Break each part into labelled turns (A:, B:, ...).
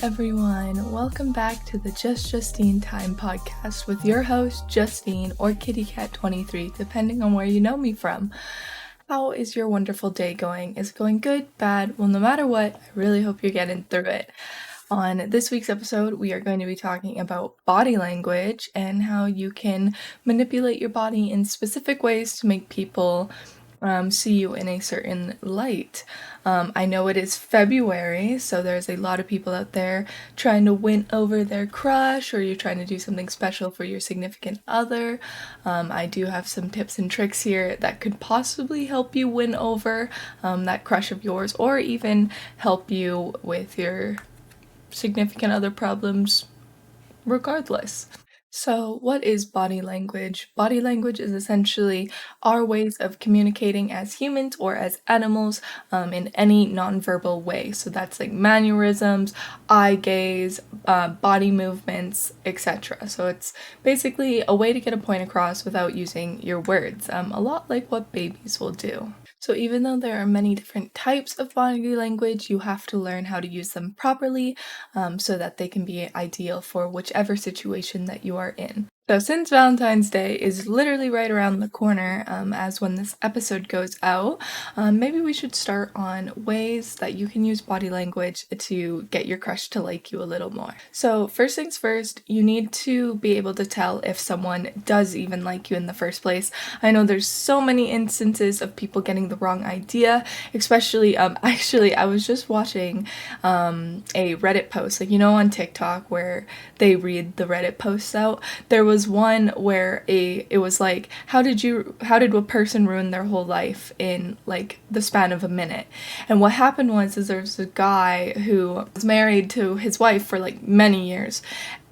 A: everyone. Welcome back to the Just Justine Time Podcast with your host, Justine, or KittyCat23, depending on where you know me from. How is your wonderful day going? Is it going good, bad? Well, no matter what, I really hope you're getting through it. On this week's episode, we are going to be talking about body language and how you can manipulate your body in specific ways to make people see you in a certain light. I know it is February, so there's a lot of people out there trying to win over their crush, or you're trying to do something special for your significant other. I do have some tips and tricks here that could possibly help you win over that crush of yours, or even help you with your significant other problems regardless. So what is body language? Body language is essentially our ways of communicating as humans or as animals in any nonverbal way. So that's like mannerisms, eye gaze, body movements, etc. So it's basically a way to get a point across without using your words, a lot like what babies will do. So even though there are many different types of body language, you have to learn how to use them properly so that they can be ideal for whichever situation that you are in. So since Valentine's Day is literally right around the corner as when this episode goes out, maybe we should start on ways that you can use body language to get your crush to like you a little more. So first things first, you need to be able to tell if someone does even like you in the first place. I know there's so many instances of people getting the wrong idea, especially, actually I was just watching a Reddit post, like, on TikTok where they read the Reddit posts out. There was one where it was like, how did a person ruin their whole life in like the span of a minute? And what happened was there was a guy who was married to his wife for like many years,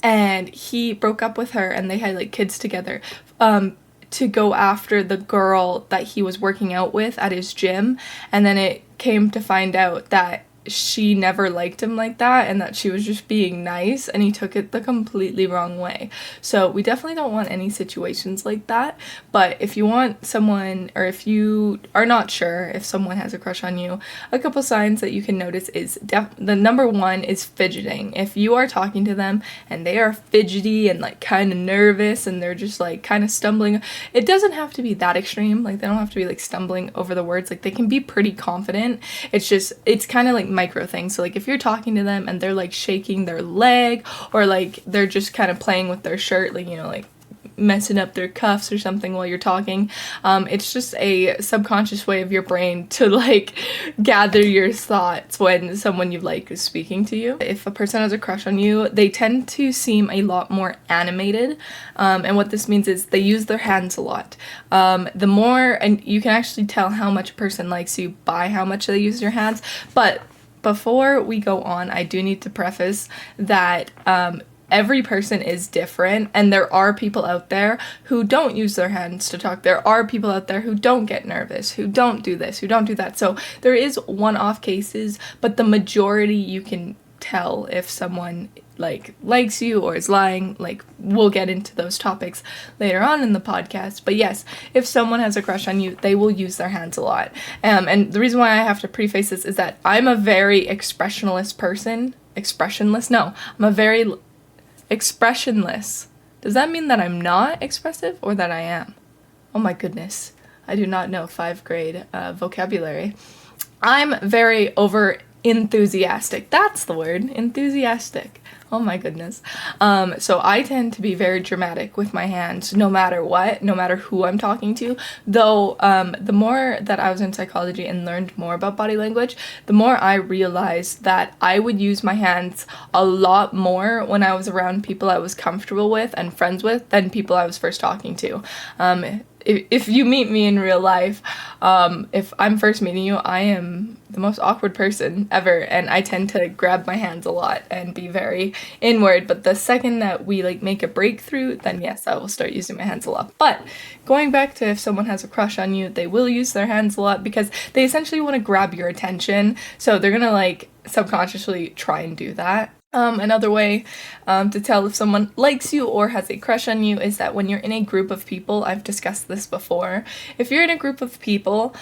A: and he broke up with her and they had like kids together to go after the girl that he was working out with at his gym. And then it came to find out that she never liked him like that and that she was just being nice, and he took it the completely wrong way. So we definitely don't want any situations like that. But if you want someone, or if you are not sure if someone has a crush on you, a couple signs that you can notice is the number one is fidgeting. If you are talking to them and they are fidgety and like kind of nervous and they're just like kind of stumbling, it doesn't have to be that extreme. Like they don't have to be like stumbling over the words. Like they can be pretty confident. It's kind of like micro things. So like if you're talking to them and they're like shaking their leg, or like they're just kind of playing with their shirt, like like messing up their cuffs or something while you're talking, it's just a subconscious way of your brain to like gather your thoughts when someone you like is speaking to you. If a person has a crush on you, they tend to seem a lot more animated, and what this means is they use their hands a lot. The more, and you can actually tell how much a person likes you by how much they use their hands. But before we go on, I do need to preface that every person is different, and there are people out there who don't use their hands to talk. There are people out there who don't get nervous, who don't do this, who don't do that. So there is one-off cases, but the majority you can tell if someone like likes you or is lying. Like we'll get into those topics later on in the podcast. But yes, if someone has a crush on you, they will use their hands a lot. And the reason why I have to preface this is that I'm a very expressionless person. I'm a very expressionless. Does that mean that I'm not expressive or that I am? Oh my goodness. I do not know 5th grade vocabulary. I'm very over enthusiastic. That's the word. Enthusiastic. Oh my goodness. So I tend to be very dramatic with my hands, no matter what, no matter who I'm talking to. Though the more that I was in psychology and learned more about body language, the more I realized that I would use my hands a lot more when I was around people I was comfortable with and friends with than people I was first talking to. If you meet me in real life, if I'm first meeting you, I am the most awkward person ever, and I tend to grab my hands a lot and be very inward. But the second that we like make a breakthrough, then yes, I will start using my hands a lot. But going back to if someone has a crush on you, they will use their hands a lot because they essentially want to grab your attention. So they're gonna like subconsciously try and do that. Another way to tell if someone likes you or has a crush on you is that when you're in a group of people, I've discussed this before, if you're in a group of people,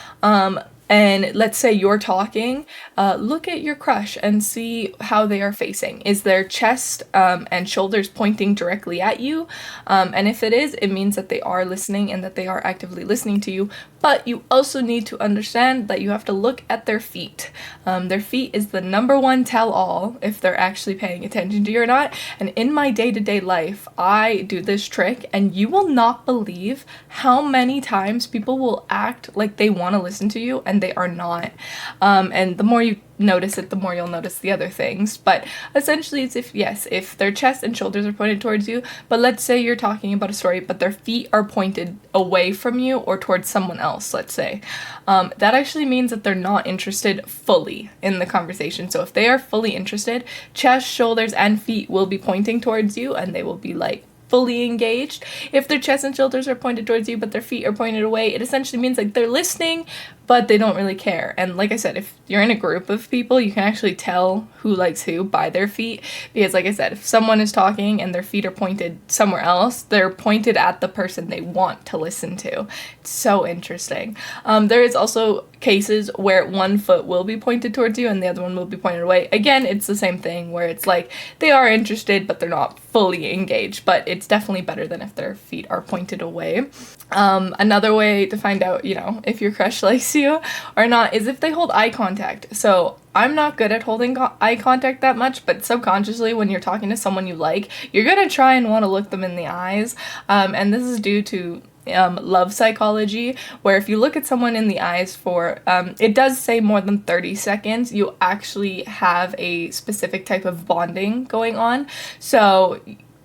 A: and let's say you're talking, look at your crush and see how they are facing. Is their chest and shoulders pointing directly at you? And if it is, it means that they are listening and that they are actively listening to you. But you also need to understand that you have to look at their feet. Their feet is the number one tell-all if they're actually paying attention to you or not. And in my day-to-day life, I do this trick, and you will not believe how many times people will act like they want to listen to you and they are not. And the more you notice it, the more you'll notice the other things. But essentially it's if their chest and shoulders are pointed towards you, but let's say you're talking about a story but their feet are pointed away from you or towards someone else, let's say, that actually means that they're not interested fully in the conversation. So if they are fully interested, chest, shoulders, and feet will be pointing towards you and they will be like fully engaged. If their chest and shoulders are pointed towards you but their feet are pointed away, it essentially means like they're listening but they don't really care. And like I said, if you're in a group of people, you can actually tell who likes who by their feet, because like I said, if someone is talking and their feet are pointed somewhere else, they're pointed at the person they want to listen to. It's so interesting. There is also cases where one foot will be pointed towards you and the other one will be pointed away. Again, it's the same thing where it's like they are interested but they're not fully engaged, but it's definitely better than if their feet are pointed away. Another way to find out, if your crush likes you or not is if they hold eye contact. So I'm not good at holding eye contact that much, but subconsciously when you're talking to someone you like, you're gonna try and want to look them in the eyes. And this is due to love psychology, where if you look at someone in the eyes for, it does say more than 30 seconds, you actually have a specific type of bonding going on. So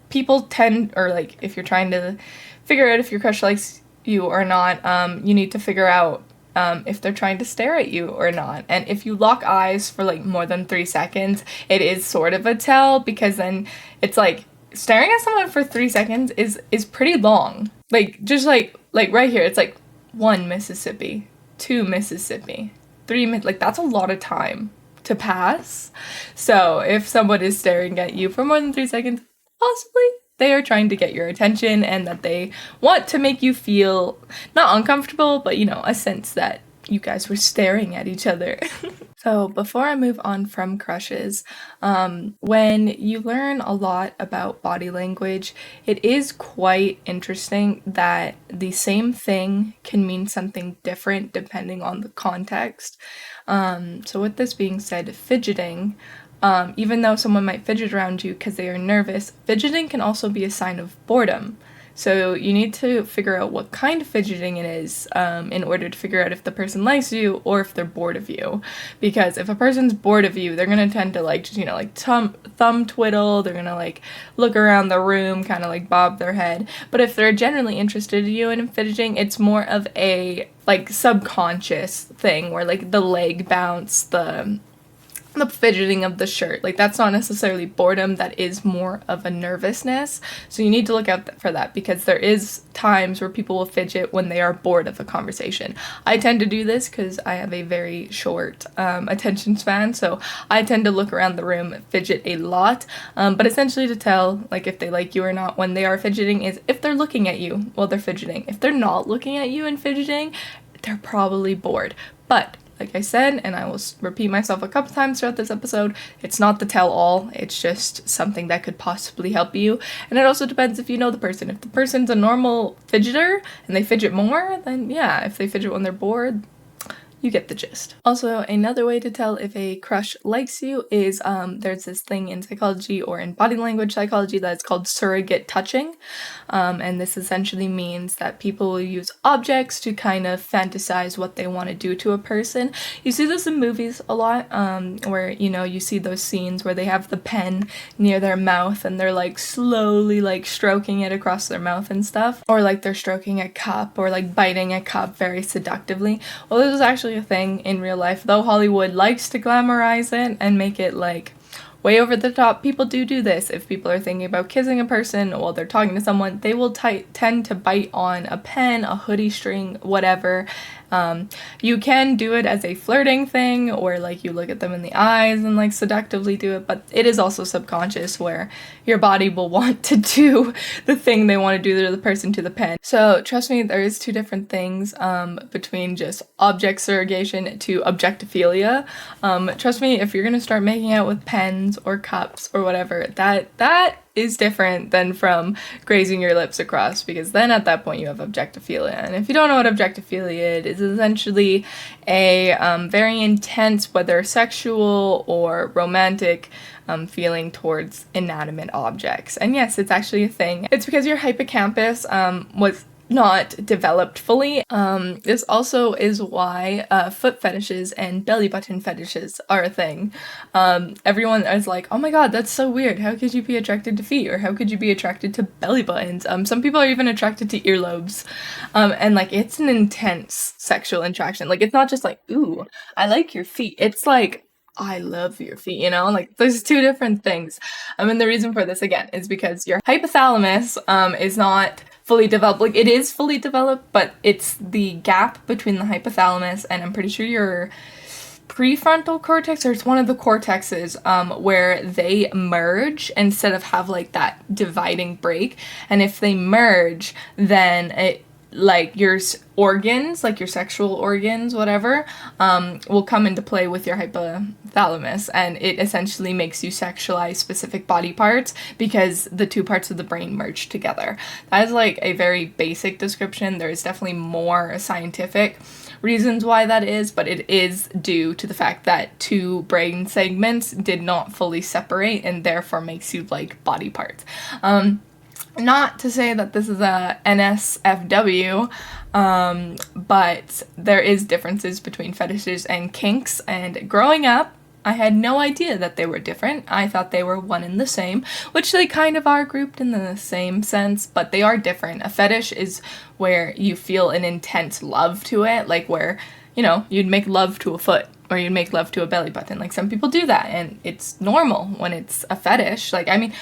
A: people tend, or like if you're trying to figure out if your crush likes you or not, you need to figure out if they're trying to stare at you or not. And if you lock eyes for like more than 3 seconds, it is sort of a tell, because then it's like staring at someone for 3 seconds is pretty long. Like just like right here, it's like 1 Mississippi, 2 Mississippi, 3 like that's a lot of time to pass. So if someone is staring at you for more than 3 seconds, possibly they are trying to get your attention and that they want to make you feel not uncomfortable, but a sense that you guys were staring at each other. So before I move on from crushes, when you learn a lot about body language, it is quite interesting that the same thing can mean something different depending on the context. So with this being said, fidgeting, even though someone might fidget around you because they are nervous, fidgeting can also be a sign of boredom. So you need to figure out what kind of fidgeting it is in order to figure out if the person likes you or if they're bored of you. Because if a person's bored of you, they're going to tend to just thumb twiddle, they're going to look around the room, kind of bob their head. But if they're generally interested in you and in fidgeting, it's more of a subconscious thing where the leg bounce, the fidgeting of the shirt, that's not necessarily boredom, that is more of a nervousness. So you need to look out for that, because there is times where people will fidget when they are bored of a conversation. I tend to do this because I have a very short attention span, so I tend to look around the room, fidget a lot, but essentially to tell if they like you or not when they are fidgeting is if they're looking at you while they're fidgeting. If they're not looking at you and fidgeting, they're probably bored. But like I said, and I will repeat myself a couple times throughout this episode, it's not the tell-all, it's just something that could possibly help you. And it also depends if you know the person. If the person's a normal fidgeter and they fidget more, then yeah, if they fidget when they're bored, you get the gist. Also, another way to tell if a crush likes you is there's this thing in psychology or in body language psychology that's called surrogate touching. And this essentially means that people will use objects to kind of fantasize what they want to do to a person. You see this in movies a lot, where, you see those scenes where they have the pen near their mouth and they're slowly stroking it across their mouth and stuff. Or they're stroking a cup or biting a cup very seductively. Well, this is actually a thing in real life, though Hollywood likes to glamorize it and make it way over the top. People do this. If people are thinking about kissing a person while they're talking to someone, they will tend to bite on a pen, a hoodie string, whatever. You can do it as a flirting thing, or like you look at them in the eyes and like seductively do it, but it is also subconscious where your body will want to do the thing they want to do to the person to the pen. So trust me, there is two different things between just object surrogation to objectophilia. Trust me, if you're gonna start making out with pens or cups or whatever, that is different than from grazing your lips across, because then at that point you have objectophilia. And if you don't know what objectophilia is, it's essentially a very intense, whether sexual or romantic, feeling towards inanimate objects. And yes, it's actually a thing. It's because your hippocampus was not developed fully. This also is why foot fetishes and belly button fetishes are a thing. Everyone is like, oh my god, that's so weird. How could you be attracted to feet? Or how could you be attracted to belly buttons? Some people are even attracted to earlobes. And like, it's an intense sexual attraction. Like, it's not just like, ooh, I like your feet. It's like, I love your feet, you know? Like, there's two different things. And the reason for this, again, is because your hypothalamus is not fully developed. Like, it is fully developed, but it's the gap between the hypothalamus and I'm pretty sure your prefrontal cortex, or it's one of the cortexes, where they merge instead of have like that dividing break. And if they merge, then it, like, your organs, like your sexual organs, whatever, will come into play with your hypothalamus, and it essentially makes you sexualize specific body parts because the two parts of the brain merge together. That is like a very basic description. There is definitely more scientific reasons why that is, but it is due to the fact that two brain segments did not fully separate and therefore makes you like body parts. Not to say that this is a NSFW, but there is differences between fetishes and kinks, and growing up, I had no idea that they were different. I thought they were one and the same, which they kind of are grouped in the same sense, but they are different. A fetish is where you feel an intense love to it, like where, you know, you'd make love to a foot, or you'd make love to a belly button. Like, some people do that, and it's normal when it's a fetish. Like, I mean,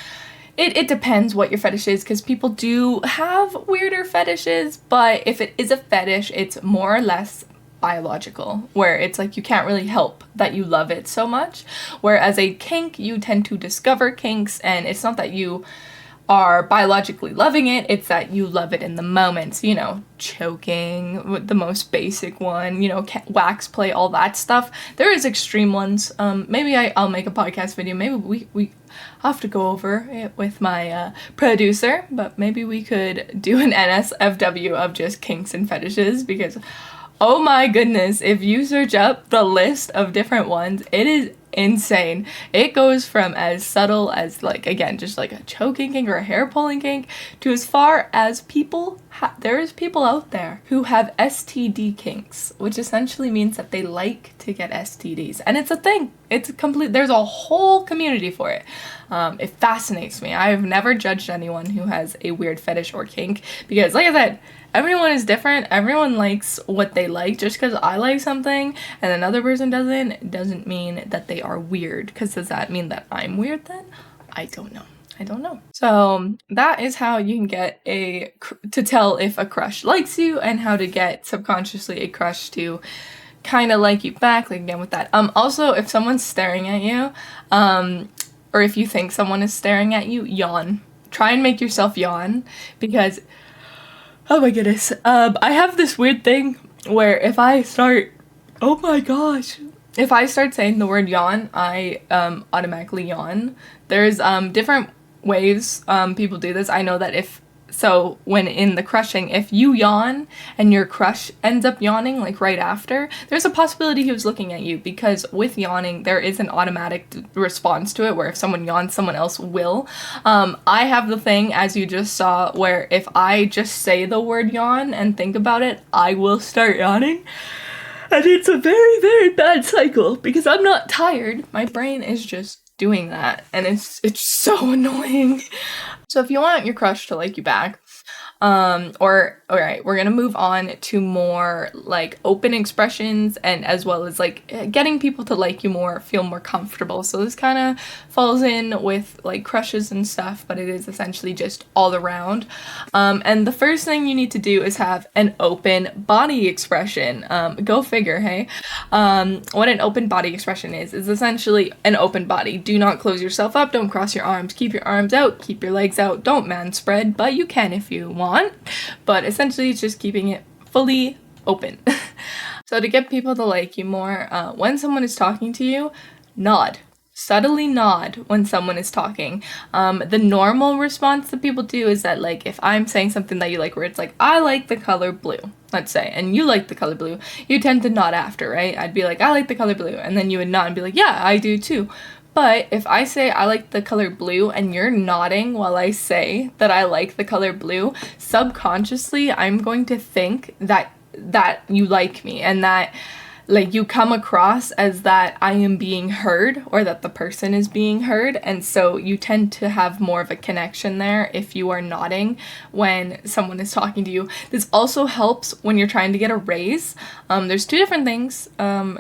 A: it depends what your fetish is, because people do have weirder fetishes, but if it is a fetish, it's more or less biological, where it's like you can't really help that you love it so much. Whereas a kink, you tend to discover kinks, and it's not that you are biologically loving it, it's that you love it in the moments, you know, choking, the most basic one, you know, wax play, all that stuff. There is extreme ones. Maybe I'll make a podcast video. Maybe we have to go over it with my producer, but maybe we could do an NSFW of just kinks and fetishes, because oh my goodness, if you search up the list of different ones, it is insane. It goes from as subtle as, like, again, just like a choking kink or a hair pulling kink, to as far as people there's people out there who have STD kinks, which essentially means that they like to get STDs, and it's a thing. It's there's a whole community for it. It fascinates me. I've never judged anyone who has a weird fetish or kink, because like I said, everyone is different. Everyone likes what they like. Just because I like something and another person doesn't mean that they are weird. Because does that mean that I'm weird then? I don't know. So that is how you can get to tell if a crush likes you, and how to get subconsciously a crush to kind of like you back. Like, again, with that. Also, if someone's staring at you, or if you think someone is staring at you, yawn. Try and make yourself yawn, because oh my goodness. I have this weird thing where if I start saying the word yawn, I automatically yawn. There's different ways people do this. I know that when in the crushing, if you yawn and your crush ends up yawning like right after, there's a possibility he was looking at you, because with yawning there is an automatic response to it, where if someone yawns, someone else will. I have the thing, as you just saw, where if I just say the word yawn and think about it, I will start yawning. And it's a very, very bad cycle, because I'm not tired. My brain is just doing that, and it's so annoying. So if you want your crush to like you back, Or all right, we're gonna move on to more like open expressions, and as well as like getting people to like you more, feel more comfortable. So this kind of falls in with like crushes and stuff, but it is essentially just all around. And the first thing you need to do is have an open body expression. Go figure, hey? What an open body expression is essentially an open body. Do not close yourself up, don't cross your arms, keep your arms out, keep your legs out, don't man spread, but you can if you want. But essentially it's just keeping it fully open. So to get people to like you more, when someone is talking to you, nod. Subtly nod when someone is talking. The normal response that people do is that, like, if I'm saying something that you like, where it's like, I like the color blue, let's say, and you like the color blue, you tend to nod after, right? I'd be like, I like the color blue, and then you would nod and be like, yeah, I do too. But if I say I like the color blue and you're nodding while I say that I like the color blue, subconsciously I'm going to think that you like me, and that like you come across as that I am being heard, or that the person is being heard. And so you tend to have more of a connection there if you are nodding when someone is talking to you. This also helps when you're trying to get a raise. There's two different things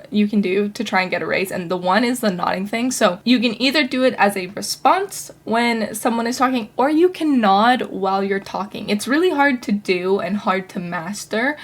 A: you can do to try and get a raise, and the one is the nodding thing. So you can either do it as a response when someone is talking, or you can nod while you're talking. It's really hard to do and hard to master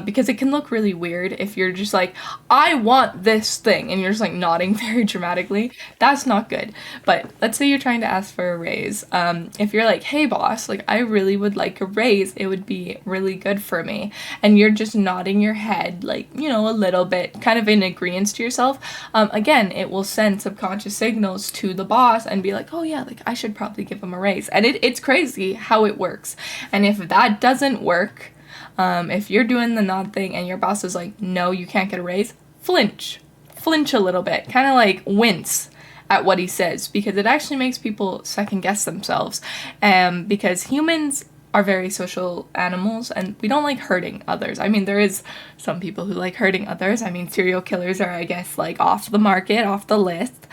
A: because it can look really weird if you're just like, I want this thing, and you're just like nodding very dramatically. That's not good. But let's say you're trying to ask for a raise. If you're like, hey boss, like I really would like a raise, it would be really good for me, and you're just nodding your head, like, you know, a little bit, kind of in agreement to yourself, again, it will send subconscious signals to the boss and be like, oh yeah, like I should probably give him a raise. And it's crazy how it works. And if that doesn't work, if you're doing the nod thing and your boss is like, no, you can't get a raise, flinch a little bit, kind of like wince at what he says, because it actually makes people second guess themselves. Because humans are very social animals, and we don't like hurting others. I mean, there is some people who like hurting others. I mean, serial killers are, I guess, like off the market, off the list.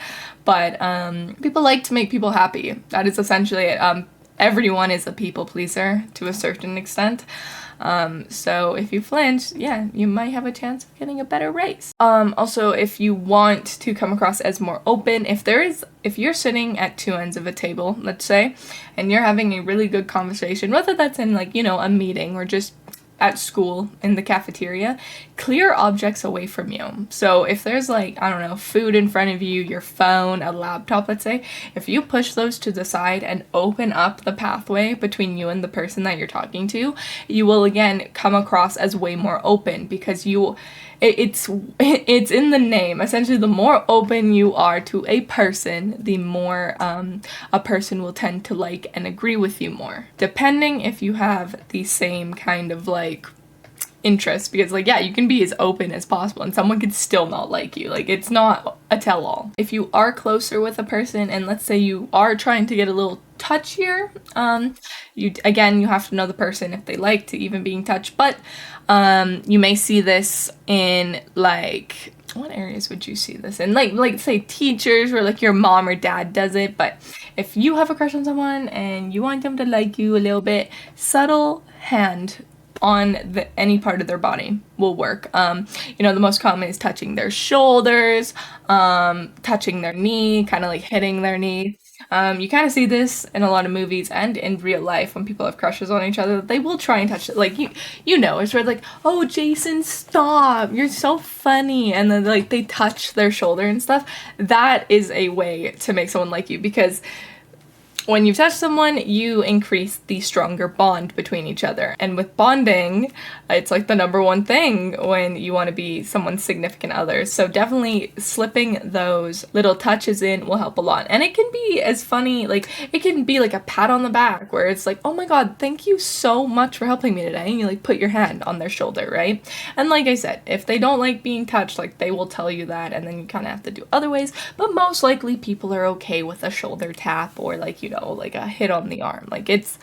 A: But people like to make people happy. That is essentially it. Everyone is a people pleaser to a certain extent. So if you flinch, yeah, you might have a chance of getting a better raise. Also, if you want to come across as more open, if you're sitting at two ends of a table, let's say, and you're having a really good conversation, whether that's in like, you know, a meeting or just at school in the cafeteria, clear objects away from you. So if there's like, I don't know, food in front of you, your phone, a laptop, let's say, if you push those to the side and open up the pathway between you and the person that you're talking to, you will again come across as way more open, because it's in the name. Essentially, the more open you are to a person, the more a person will tend to like and agree with you more, depending if you have the same kind of like interest. Because like, yeah, you can be as open as possible and someone could still not like you. Like, it's not a tell-all. If you are closer with a person, and let's say you are trying to get a little touchier, you have to know the person if they like to even being touched. But you may see this in like, what areas would you see this in? Like say teachers, or like your mom or dad does it. But if you have a crush on someone and you want them to like you a little bit, subtle hand on any part of their body will work. The most common is touching their shoulders, touching their knee, kind of like hitting their knee. You kind of see this in a lot of movies and in real life when people have crushes on each other. They will try and touch it. Like, it's where like, oh, Jason, stop. You're so funny. And then like they touch their shoulder and stuff. That is a way to make someone like you, because when you touch someone, you increase the stronger bond between each other. And with bonding, it's like the number one thing when you want to be someone's significant other. So definitely slipping those little touches in will help a lot. And it can be as funny, like it can be like a pat on the back where it's like, oh my God, thank you so much for helping me today. And you like put your hand on their shoulder, right? And like I said, if they don't like being touched, like they will tell you that, and then you kind of have to do other ways. But most likely people are okay with a shoulder tap, or like, like a hit on the arm. Like it's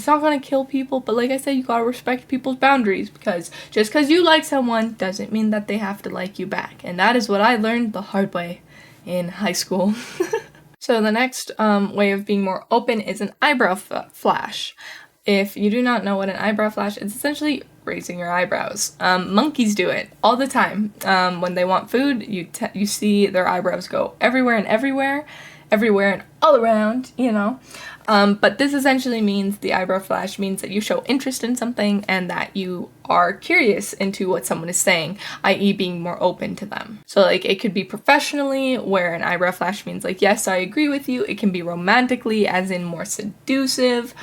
A: not gonna kill people, but like I said, you gotta respect people's boundaries, because just because you like someone doesn't mean that they have to like you back. And that is what I learned the hard way in high school. So the next way of being more open is an eyebrow flash. If you do not know what an eyebrow flash, it's essentially raising your eyebrows. Monkeys do it all the time. When they want food, you see their eyebrows go everywhere and all around, But this essentially means, the eyebrow flash means that you show interest in something and that you are curious into what someone is saying, i.e. being more open to them. So like it could be professionally, where an eyebrow flash means like, yes, I agree with you. It can be romantically, as in more seductive.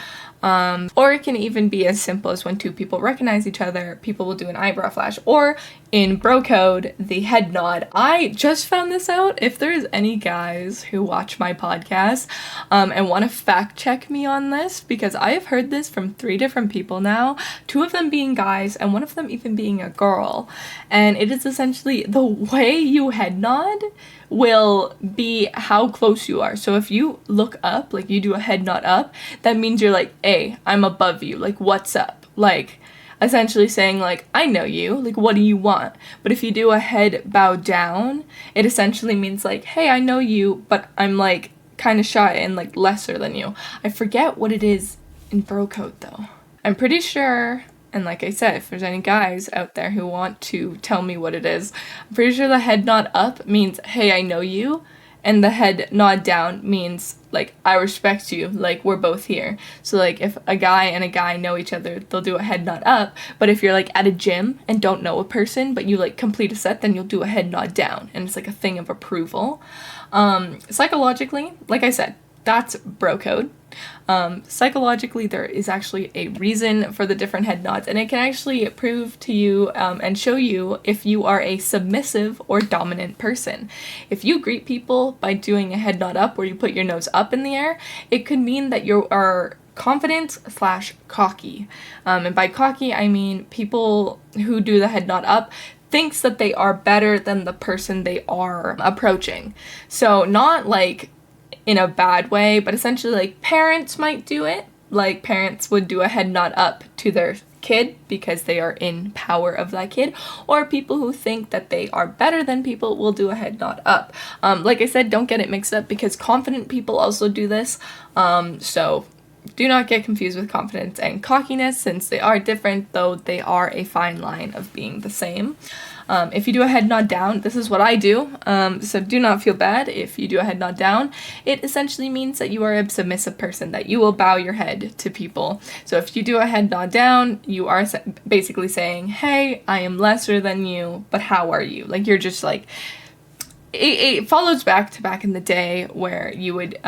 A: Or it can even be as simple as when two people recognize each other, people will do an eyebrow flash. Or in bro code, the head nod. I just found this out. If there's any guys who watch my podcast and want to fact check me on this, because I have heard this from 3 different people now, 2 of them being guys and 1 of them even being a girl. And it is essentially the way you head nod will be how close you are. So if you look up, like you do a head nod up, that means you're like, hey, I'm above you, like what's up? Like essentially saying like, I know you, like what do you want? But if you do a head bow down, it essentially means like, hey, I know you, but I'm like kind of shy and like lesser than you. I forget what it is in bro code though. I'm pretty sure. And like I said, if there's any guys out there who want to tell me what it is, I'm pretty sure the head nod up means, hey, I know you. And the head nod down means, like, I respect you, like, we're both here. So, like, if a guy and a guy know each other, they'll do a head nod up. But if you're, like, at a gym and don't know a person, but you, like, complete a set, then you'll do a head nod down. And it's, like, a thing of approval. Psychologically, like I said, that's bro code. Psychologically, there is actually a reason for the different head nods, and it can actually prove to you and show you if you are a submissive or dominant person. If you greet people by doing a head nod up where you put your nose up in the air, it could mean that you are confident / cocky. And by cocky, I mean people who do the head nod up thinks that they are better than the person they are approaching. So not like in a bad way, but essentially like parents might do it. Like parents would do a head nod up to their kid because they are in power of that kid, or people who think that they are better than people will do a head nod up. Like I said, don't get it mixed up because confident people also do this. So do not get confused with confidence and cockiness, since they are different, though they are a fine line of being the same. If you do a head nod down, this is what I do, so do not feel bad if you do a head nod down. It essentially means that you are a submissive person, that you will bow your head to people. So if you do a head nod down, you are basically saying, hey, I am lesser than you, but how are you? Like, you're just like, it follows back to back in the day where you would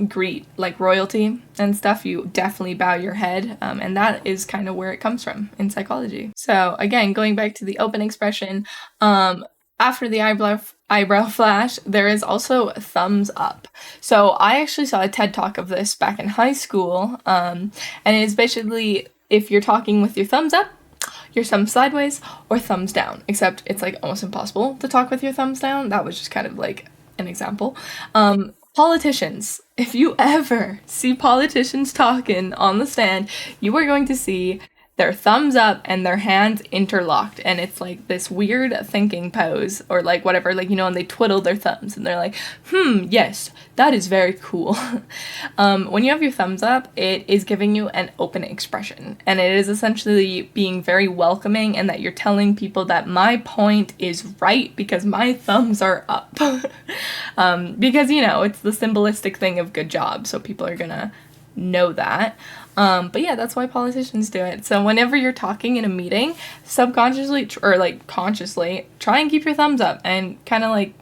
A: greet like royalty and stuff. You definitely bow your head, and that is kind of where it comes from in psychology. So again, going back to the open expression, after the eyebrow flash, there is also thumbs up. So I actually saw a TED Talk of this back in high school, and it is basically if you're talking with your thumbs up, your thumb sideways, or thumbs down, except it's like almost impossible to talk with your thumbs down. That was just kind of like an example. Politicians, if you ever see politicians talking on the stand, you are going to see their thumbs up and their hands interlocked, and it's like this weird thinking pose, or like whatever, like, and they twiddle their thumbs and they're like, yes, that is very cool. When you have your thumbs up, it is giving you an open expression, and it is essentially being very welcoming, and that you're telling people that my point is right because my thumbs are up. Because it's the symbolistic thing of good job, so people are gonna know that. But yeah, that's why politicians do it. So whenever you're talking in a meeting, subconsciously or like consciously, try and keep your thumbs up and kind of like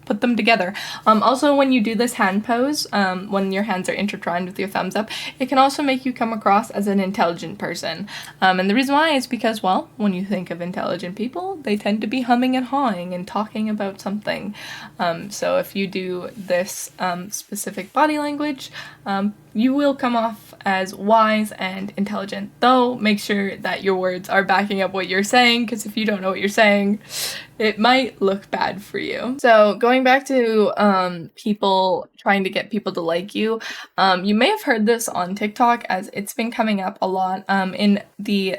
A: put them together. Also, when you do this hand pose, when your hands are intertwined with your thumbs up, it can also make you come across as an intelligent person. And the reason why is because, well, when you think of intelligent people, they tend to be humming and hawing and talking about something. So if you do this specific body language, you will come off as wise and intelligent, though make sure that your words are backing up what you're saying, because if you don't know what you're saying, it might look bad for you. So going back to people trying to get people to like you, you may have heard this on TikTok, as it's been coming up a lot. In the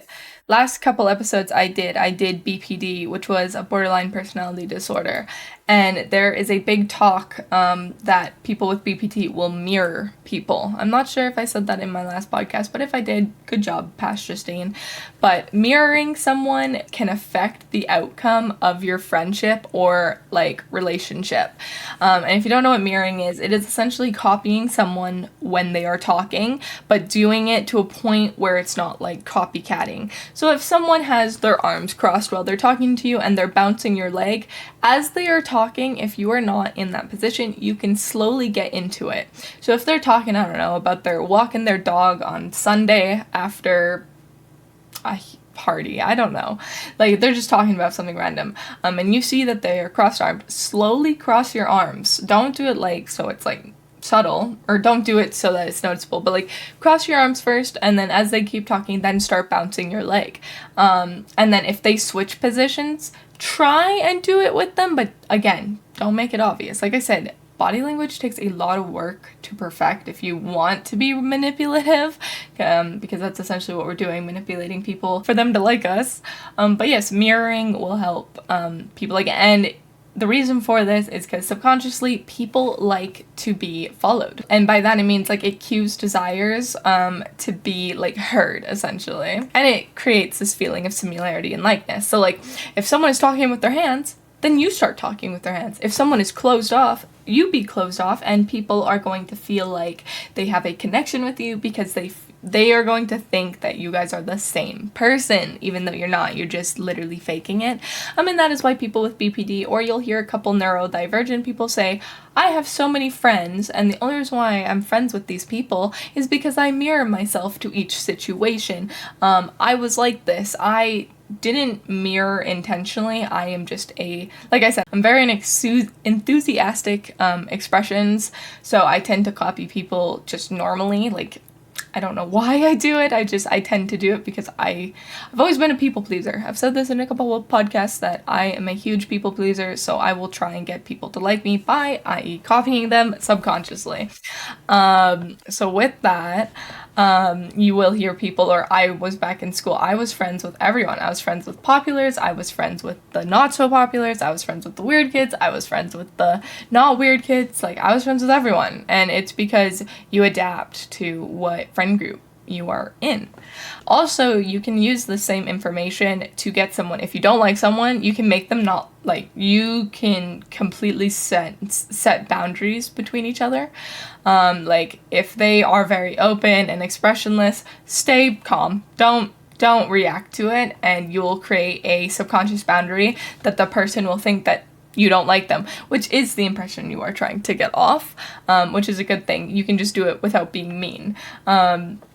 A: last couple episodes I did BPD, which was a borderline personality disorder. And there is a big talk that people with BPD will mirror people. I'm not sure if I said that in my last podcast, but if I did, good job, past Justine. But mirroring someone can affect the outcome of your friendship or like relationship. And if you don't know what mirroring is, it is essentially copying someone when they are talking, but doing it to a point where it's not like copycatting. So if someone has their arms crossed while they're talking to you and they're bouncing your leg, as they are talking, if you are not in that position, you can slowly get into it. So if they're talking, I don't know, about their walking their dog on Sunday after a party, I don't know, like they're just talking about something random, and you see that they are crossed armed, slowly cross your arms. Don't do it like so it's like subtle, or don't do it so that it's noticeable, but like cross your arms first, and then as they keep talking, then start bouncing your leg. And then if they switch positions, try and do it with them, but again, don't make it obvious. Like I said, body language takes a lot of work to perfect if you want to be manipulative, because that's essentially what we're doing, manipulating people for them to like us. But yes, mirroring will help people like it. And the reason for this is because subconsciously people like to be followed. And by that it means like it cues desires to be like heard, essentially. And it creates this feeling of similarity and likeness. So like if someone is talking with their hands, then you start talking with their hands. If someone is closed off, you be closed off, and people are going to feel like they have a connection with you because they are going to think that you guys are the same person, even though you're not. You're just literally faking it. And that is why people with BPD, or you'll hear a couple neurodivergent people say, I have so many friends, and the only reason why I'm friends with these people is because I mirror myself to each situation. I was like this. I didn't mirror intentionally. I am just like I said, I'm very enthusiastic expressions, so I tend to copy people just normally. Like, I don't know why I do it. I tend to do it because I've always been a people pleaser. I've said this in a couple of podcasts that I am a huge people pleaser, so I will try and get people to like me by, i.e. copying them subconsciously. So with that, you will hear people, or I was back in school, I was friends with everyone. I was friends with populars, I was friends with the not so populars, I was friends with the weird kids, I was friends with the not weird kids, like I was friends with everyone. And it's because you adapt to what friend group you are in. Also, you can use the same information to get someone. If you don't like someone, you can make them not like, you can completely set boundaries between each other. Like if they are very open and expressionless, stay calm. Don't react to it, and you'll create a subconscious boundary that the person will think that you don't like them, which is the impression you are trying to get off, which is a good thing. You can just do it without being mean.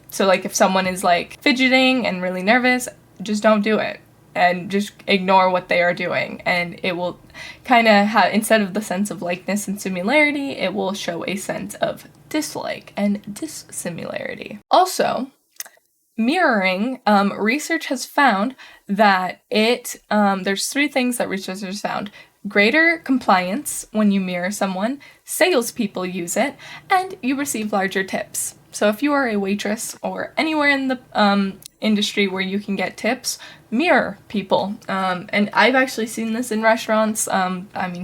A: So like if someone is like fidgeting and really nervous, just don't do it, and just ignore what they are doing, and it will kind of have, instead of the sense of likeness and similarity, it will show a sense of dislike and dissimilarity. Also, mirroring, research has found that there's 3 things that researchers found: greater compliance when you mirror someone, salespeople use it, and you receive larger tips. So if you are a waitress or anywhere in the industry where you can get tips, mirror people. And I've actually seen this in restaurants.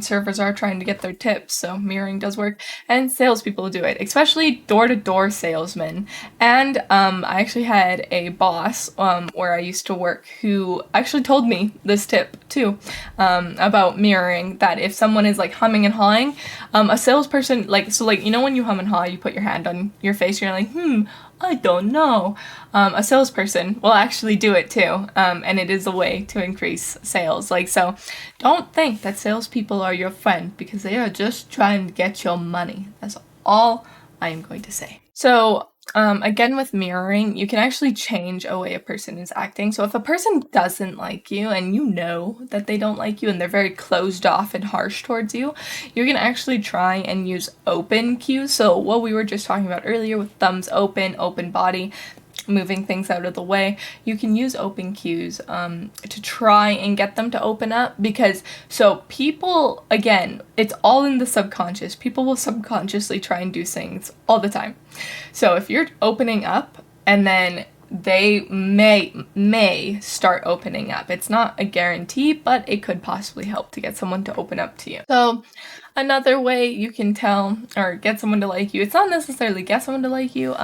A: Servers are trying to get their tips, so mirroring does work. And salespeople do it, especially door-to-door salesmen. And I actually had a boss where I used to work who actually told me this tip too, about mirroring, that if someone is like humming and hawing, a salesperson, when you hum and haw, you put your hand on your face, you're like, I don't know. A salesperson will actually do it too, and it is a way to increase sales. So don't think that salespeople are your friend, because they are just trying to get your money. That's all I am going to say. So again, with mirroring, you can actually change a way a person is acting. So if a person doesn't like you, and you know that they don't like you, and they're very closed off and harsh towards you, you can actually try and use open cues. So what we were just talking about earlier with thumbs open body, moving things out of the way, you can use open cues to try and get them to open up. Because so people, again, it's all in the subconscious. People will subconsciously try and do things all the time. So if you're opening up and then they may start opening up. It's not a guarantee, but it could possibly help to get someone to open up to you. So another way you can tell or get someone to like you, it's not necessarily get someone to like you.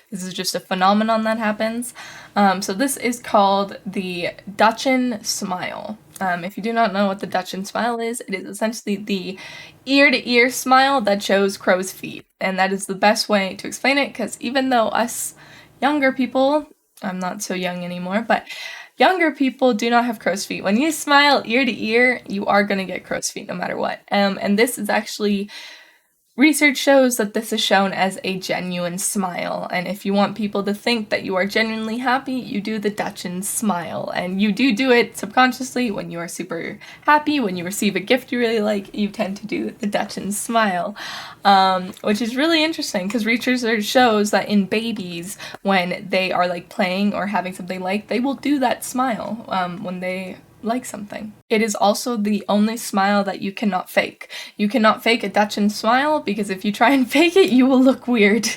A: This is just a phenomenon that happens. So this is called the Dutchin smile. If you do not know what the Dutchin smile is, it is essentially the ear-to-ear smile that shows crow's feet. And that is the best way to explain it, because even though us younger people, I'm not so young anymore, but younger people do not have crow's feet. When you smile ear to ear, you are going to get crow's feet no matter what. And this is actually, research shows that this is shown as a genuine smile. And if you want people to think that you are genuinely happy, you do the Dutchin smile. And you do it subconsciously when you are super happy. When you receive a gift you really like, you tend to do the Dutchin smile. Which is really interesting, because research shows that in babies, when they are like playing or having something like, they will do that smile when they like something. It is also the only smile that you cannot fake. You cannot fake a Dutchin smile, because if you try and fake it, you will look weird.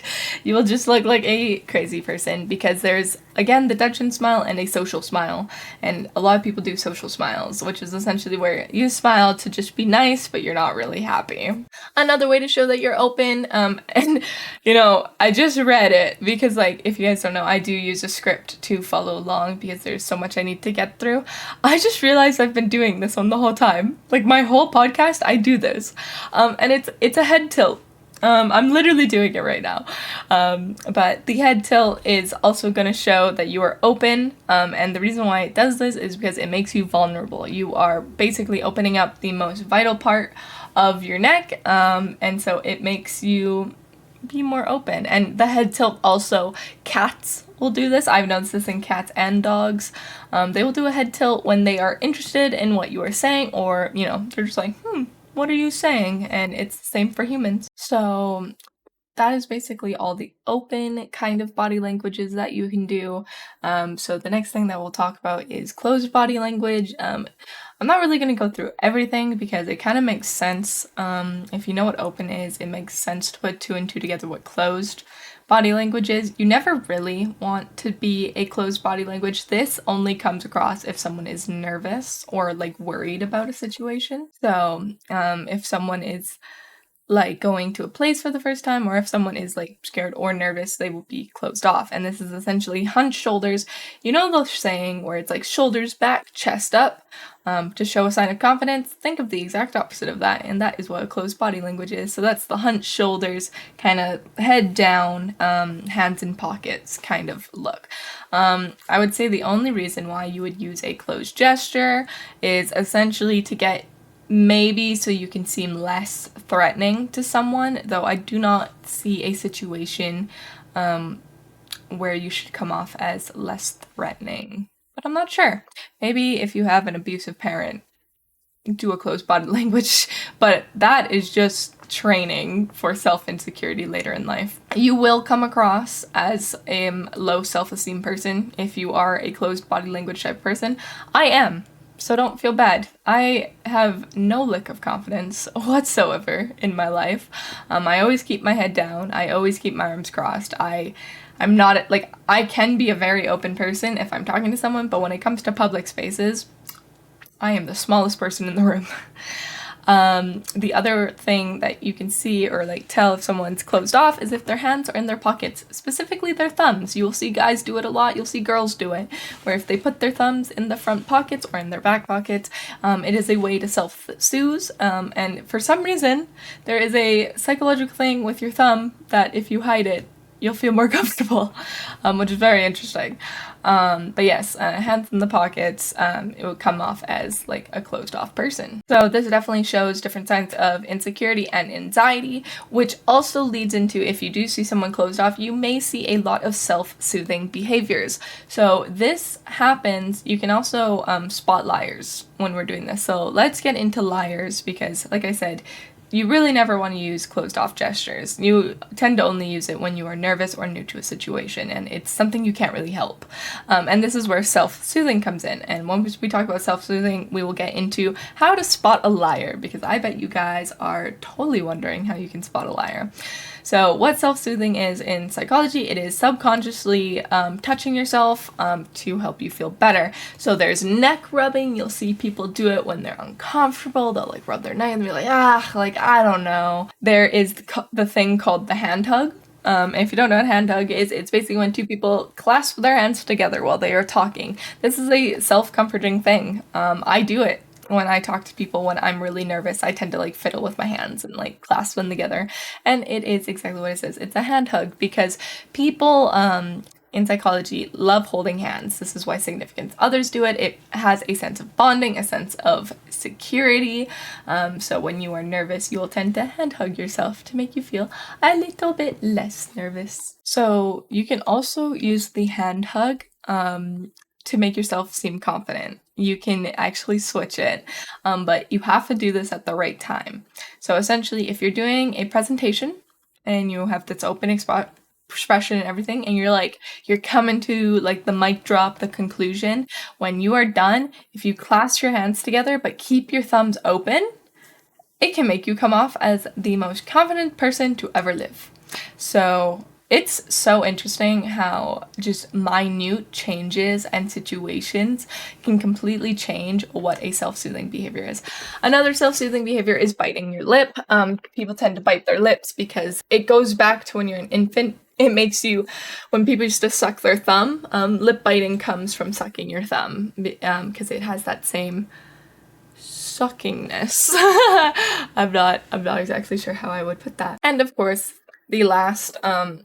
A: You will just look like a crazy person, because there's, again, the Dutchin smile and a social smile. And a lot of people do social smiles, which is essentially where you smile to just be nice, but you're not really happy. Another way to show that you're open, and, you know, I just read it, because, like, if you guys don't know, I do use a script to follow along, because there's so much I need to get through. I just realized I've been doing this one the whole time. Like, my whole podcast, I do this. And it's a head tilt. I'm literally doing it right now. But the head tilt is also going to show that you are open. And the reason why it does this is because it makes you vulnerable. You are basically opening up the most vital part of your neck. And so it makes you be more open. And the head tilt also, cats will do this. I've noticed this in cats and dogs. They will do a head tilt when they are interested in what you are saying, or, you know, they're just like, what are you saying? And it's the same for humans. So that is basically all the open kind of body languages that you can do. So the next thing that we'll talk about is closed body language. I'm not really going to go through everything, because it kind of makes sense. If you know what open is, it makes sense to put two and two together what closed body language is. You never really want to be a closed body language. This only comes across if someone is nervous or like worried about a situation. So if someone is like going to a place for the first time, or if someone is like scared or nervous, they will be closed off. And this is essentially hunched shoulders. You know the saying where it's like shoulders back, chest up, to show a sign of confidence? Think of the exact opposite of that, and that is what a closed body language is. So that's the hunched shoulders, kind of head down, hands in pockets kind of look. I would say the only reason why you would use a closed gesture is essentially to get, maybe so you can seem less threatening to someone, though I do not see a situation where you should come off as less threatening. But I'm not sure. Maybe if you have an abusive parent, do a closed body language, but that is just training for self-insecurity later in life. You will come across as a low self-esteem person if you are a closed body language type person. I am. So don't feel bad. I have no lick of confidence whatsoever in my life. I always keep my head down. I always keep my arms crossed. I'm not, like, I can be a very open person if I'm talking to someone, but when it comes to public spaces, I am the smallest person in the room. The other thing that you can see or like tell if someone's closed off is if their hands are in their pockets, specifically their thumbs. You'll see guys do it a lot. You'll see girls do it, where if they put their thumbs in the front pockets or in their back pockets, it is a way to self-soothe. And for some reason, there is a psychological thing with your thumb that if you hide it, you'll feel more comfortable, which is very interesting. But yes, hands in the pockets, it would come off as like a closed off person. So this definitely shows different signs of insecurity and anxiety, which also leads into, if you do see someone closed off, you may see a lot of self-soothing behaviors. So this happens, you can also spot liars when we're doing this. So let's get into liars, because like I said, you really never want to use closed off gestures. You tend to only use it when you are nervous or new to a situation, and it's something you can't really help. And this is where self-soothing comes in. And when we talk about self-soothing, we will get into how to spot a liar, because I bet you guys are totally wondering how you can spot a liar. So what self-soothing is in psychology, it is subconsciously touching yourself to help you feel better. So there's neck rubbing. You'll see people do it when they're uncomfortable. They'll like rub their neck and be like, I don't know. There is the thing called the hand hug. If you don't know what hand hug is, it's basically when two people clasp their hands together while they are talking. This is a self-comforting thing. I do it. When I talk to people when I'm really nervous, I tend to like fiddle with my hands and like clasp them together. And it is exactly what it says. It's a hand hug, because people in psychology love holding hands. This is why significant others do it. It has a sense of bonding, a sense of security. So when you are nervous, you will tend to hand hug yourself to make you feel a little bit less nervous. So you can also use the hand hug to make yourself seem confident. You can actually switch it, but you have to do this at the right time. So essentially, if you're doing a presentation and you have this open expression and everything, and you're coming to like the mic drop, the conclusion, when you are done, if you clasp your hands together but keep your thumbs open, it can make you come off as the most confident person to ever live. So it's so interesting how just minute changes and situations can completely change what a self-soothing behavior is. Another self-soothing behavior is biting your lip. People tend to bite their lips because it goes back to when you're an infant. It makes you, when people used to suck their thumb, lip biting comes from sucking your thumb, because it has that same suckingness. I'm not exactly sure how I would put that. And of course, the last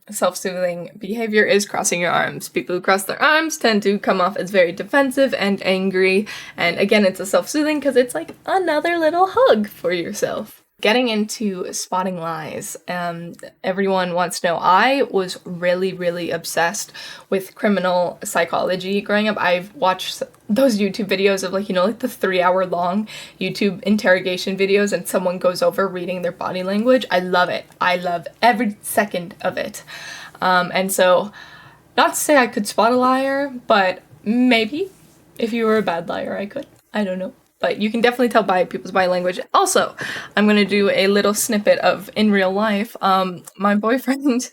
A: self-soothing behavior is crossing your arms. People who cross their arms tend to come off as very defensive and angry. And again, it's a self-soothing because it's like another little hug for yourself. Getting into spotting lies. Everyone wants to know. I was really, really obsessed with criminal psychology growing up. I've watched those YouTube videos of like the 3-hour long YouTube interrogation videos, and someone goes over reading their body language. I love it. I love every second of it. And so, not to say I could spot a liar, but maybe if you were a bad liar, I could. I don't know. But you can definitely tell by people's body language. Also, I'm going to do a little snippet of in real life. My boyfriend,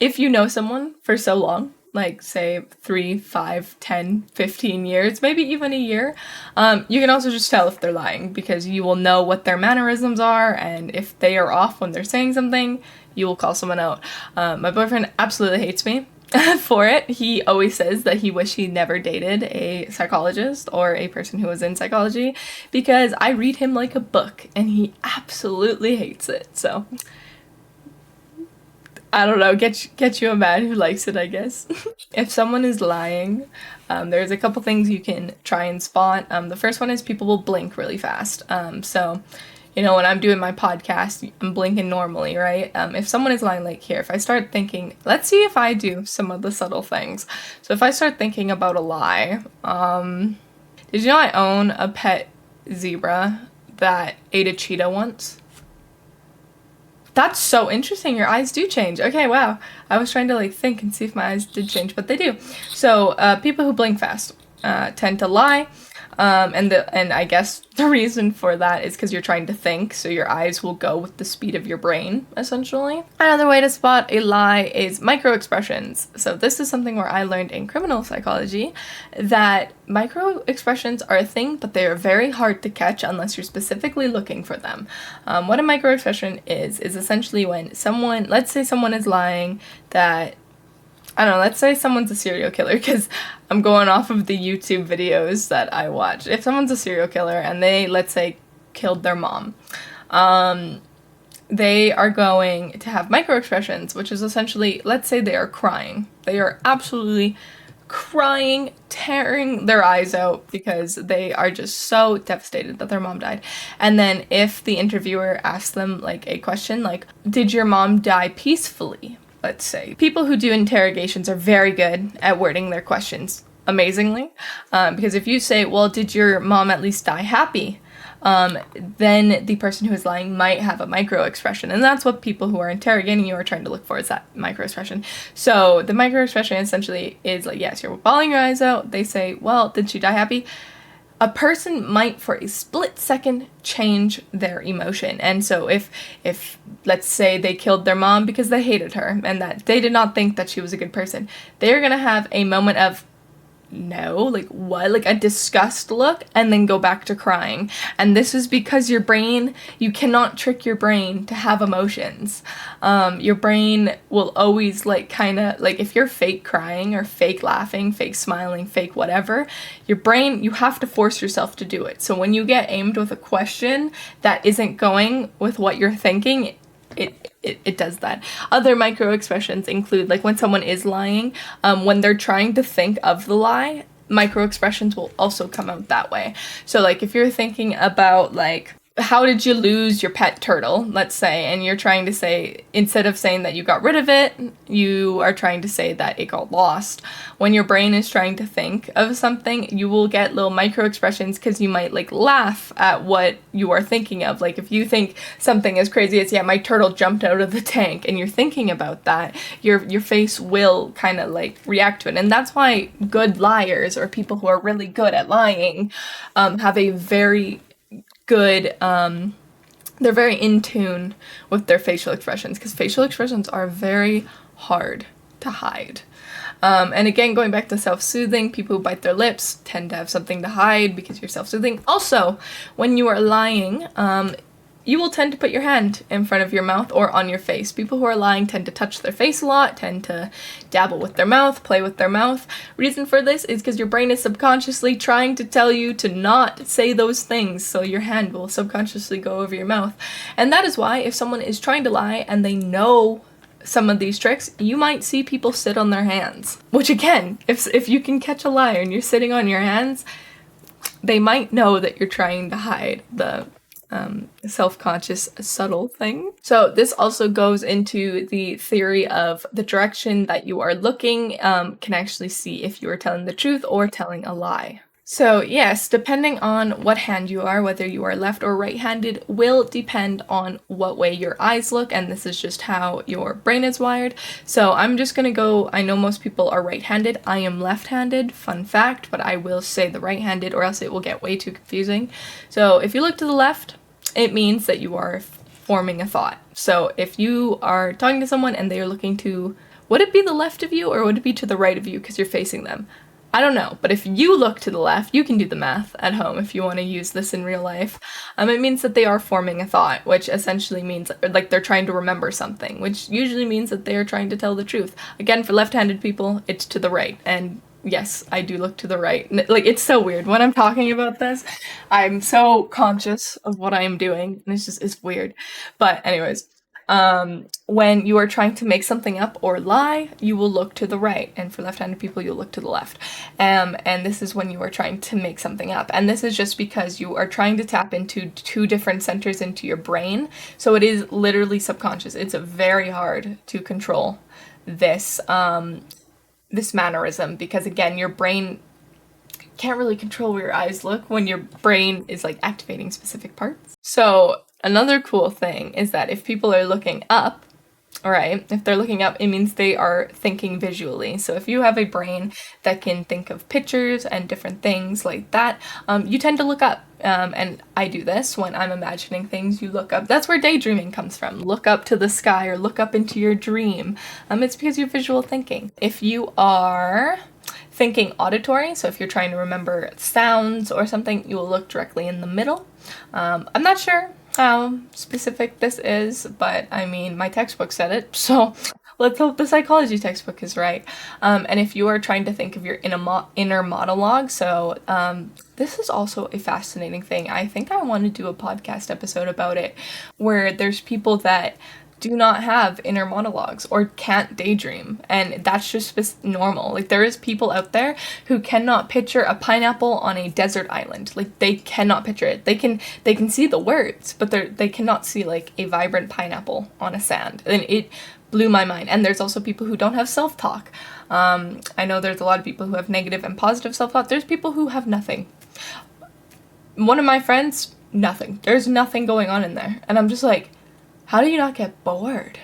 A: if you know someone for so long, like say 3, 5, 10, 15 years, maybe even a year, you can also just tell if they're lying, because you will know what their mannerisms are, and if they are off when they're saying something, you will call someone out. My boyfriend absolutely hates me for it. He always says that he wished he never dated a psychologist or a person who was in psychology, because I read him like a book and he absolutely hates it. So I don't know, get you a man who likes it, I guess. If someone is lying, there's a couple things you can try and spot. The first one is people will blink really fast. So when I'm doing my podcast, I'm blinking normally, right? If someone is lying like here, if I start thinking, let's see if I do some of the subtle things. So if I start thinking about a lie, did you know I own a pet zebra that ate a cheetah once? That's so interesting. Your eyes do change. Okay, wow. I was trying to think and see if my eyes did change, but they do. So people who blink fast tend to lie. And I guess the reason for that is because you're trying to think, so your eyes will go with the speed of your brain, essentially. Another way to spot a lie is micro-expressions. So this is something where I learned in criminal psychology that micro-expressions are a thing, but they are very hard to catch unless you're specifically looking for them. What a micro-expression is essentially when someone, let's say someone is lying that, I don't know, let's say someone's a serial killer, because I'm going off of the YouTube videos that I watch. If someone's a serial killer and they, let's say, killed their mom, they are going to have microexpressions, which is essentially, let's say they are crying. They are absolutely crying, tearing their eyes out because they are just so devastated that their mom died. And then if the interviewer asks them a question like, did your mom die peacefully? Let's say. People who do interrogations are very good at wording their questions amazingly. Because if you say, well, did your mom at least die happy? then the person who is lying might have a micro expression. And that's what people who are interrogating you are trying to look for, is that micro expression. So the micro expression essentially is like, yes, you're bawling your eyes out. They say, well, did she die happy? A person might for a split second change their emotion. And so if let's say they killed their mom because they hated her and that they did not think that she was a good person, they're going to have a moment of, no, like what, like a disgust look, and then go back to crying. And this is because your brain, you cannot trick your brain to have emotions. Your brain will always like kind of like, if you're fake crying or fake laughing, fake smiling, fake whatever, your brain, you have to force yourself to do it. So when you get aimed with a question that isn't going with what you're thinking, it does that. Other micro expressions include, like when someone is lying, when they're trying to think of the lie, micro expressions will also come out that way. So like if you're thinking about like, how did you lose your pet turtle, let's say, and you're trying to say, instead of saying that you got rid of it, you are trying to say that it got lost. When your brain is trying to think of something, you will get little micro expressions because you might like laugh at what you are thinking of. Like if you think something as crazy as, yeah, my turtle jumped out of the tank, and you're thinking about that, your face will kind of like react to it. And that's why good liars, or people who are really good at lying, have a very good, they're very in tune with their facial expressions, because facial expressions are very hard to hide. And again, going back to self-soothing, people who bite their lips tend to have something to hide because you're self-soothing. Also, when you are lying, you will tend to put your hand in front of your mouth or on your face. People who are lying tend to touch their face a lot, tend to dabble with their mouth, play with their mouth. Reason for this is because your brain is subconsciously trying to tell you to not say those things, so your hand will subconsciously go over your mouth. And that is why if someone is trying to lie and they know some of these tricks, you might see people sit on their hands. Which again, if you can catch a liar and you're sitting on your hands, they might know that you're trying to hide the self-conscious subtle thing. So this also goes into the theory of the direction that you are looking can actually see if you are telling the truth or telling a lie. So yes, depending on what hand you are, whether you are left or right-handed, will depend on what way your eyes look, and this is just how your brain is wired. So I'm just gonna go, I know most people are right-handed, I am left-handed, fun fact, but I will say the right-handed or else it will get way too confusing. So if you look to the left, it means that you are forming a thought. So if you are talking to someone and they are looking to, would it be the left of you or would it be to the right of you because you're facing them? I don't know, but if you look to the left, you can do the math at home if you want to use this in real life. It means that they are forming a thought, which essentially means like they're trying to remember something, which usually means that they are trying to tell the truth. Again, for left-handed people, it's to the right, and yes, I do look to the right. Like, it's so weird. When I'm talking about this, I'm so conscious of what I am doing, and it's weird. But anyways, when you are trying to make something up or lie, you will look to the right. And for left-handed people, you'll look to the left. And this is when you are trying to make something up. And this is just because you are trying to tap into two different centers into your brain. So it is literally subconscious. It's very hard to control this, this mannerism, because again, your brain can't really control where your eyes look when your brain is like activating specific parts. So another cool thing is that if people are looking up, all right, if they're looking up, it means they are thinking visually. So if you have a brain that can think of pictures and different things like that, you tend to look up. And I do this when I'm imagining things, you look up. That's where daydreaming comes from. Look up to the sky or look up into your dream. It's because you're visual thinking. If you are thinking auditory, so if you're trying to remember sounds or something, you will look directly in the middle. I'm not sure how specific this is, but I mean, my textbook said it, so let's hope the psychology textbook is right. And if you are trying to think of your inner monologue, so this is also a fascinating thing. I think I want to do a podcast episode about it, where there's people that do not have inner monologues or can't daydream, and that's just normal. Like, there is people out there who cannot picture a pineapple on a desert island. Like, they cannot picture it. They can see the words, but they cannot see like a vibrant pineapple on a sand. And it blew my mind. And there's also people who don't have self-talk. I know there's a lot of people who have negative and positive self-talk. There's people who have nothing. One of my friends, nothing. There's nothing going on in there. And I'm just like, how do you not get bored?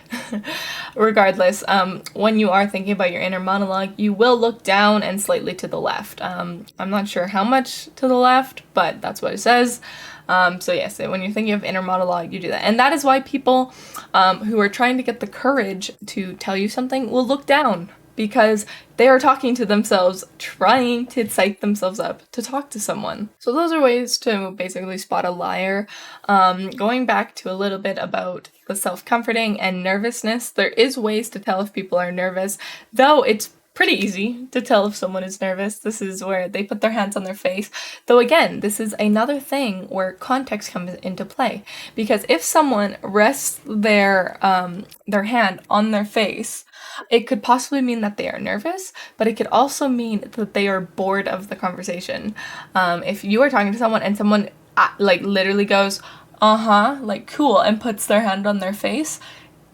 A: Regardless, when you are thinking about your inner monologue, you will look down and slightly to the left. I'm not sure how much to the left, but that's what it says. So yes, when you're thinking of inner monologue, you do that. And that is why people who are trying to get the courage to tell you something will look down, because they are talking to themselves, trying to psych themselves up to talk to someone. So those are ways to basically spot a liar. Going back to a little bit about the self-comforting and nervousness, there is ways to tell if people are nervous, though it's pretty easy to tell if someone is nervous. This is where they put their hands on their face. Though again, this is another thing where context comes into play. Because if someone rests their hand on their face, it could possibly mean that they are nervous, but it could also mean that they are bored of the conversation. If you are talking to someone and someone like literally goes, like cool, and puts their hand on their face,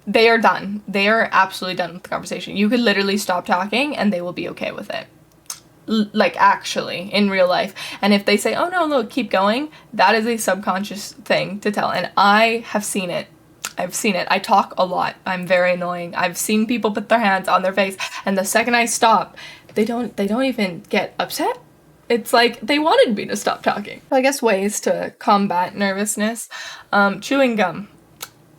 A: they are done. They are absolutely done with the conversation. You could literally stop talking and they will be okay with it. Like actually, in real life. And if they say, oh no, keep going, that is a subconscious thing to tell. And I have seen it. I've seen it. I talk a lot. I'm very annoying. I've seen people put their hands on their face, and the second I stop, they don't even get upset. It's like they wanted me to stop talking. So I guess ways to combat nervousness. Chewing gum.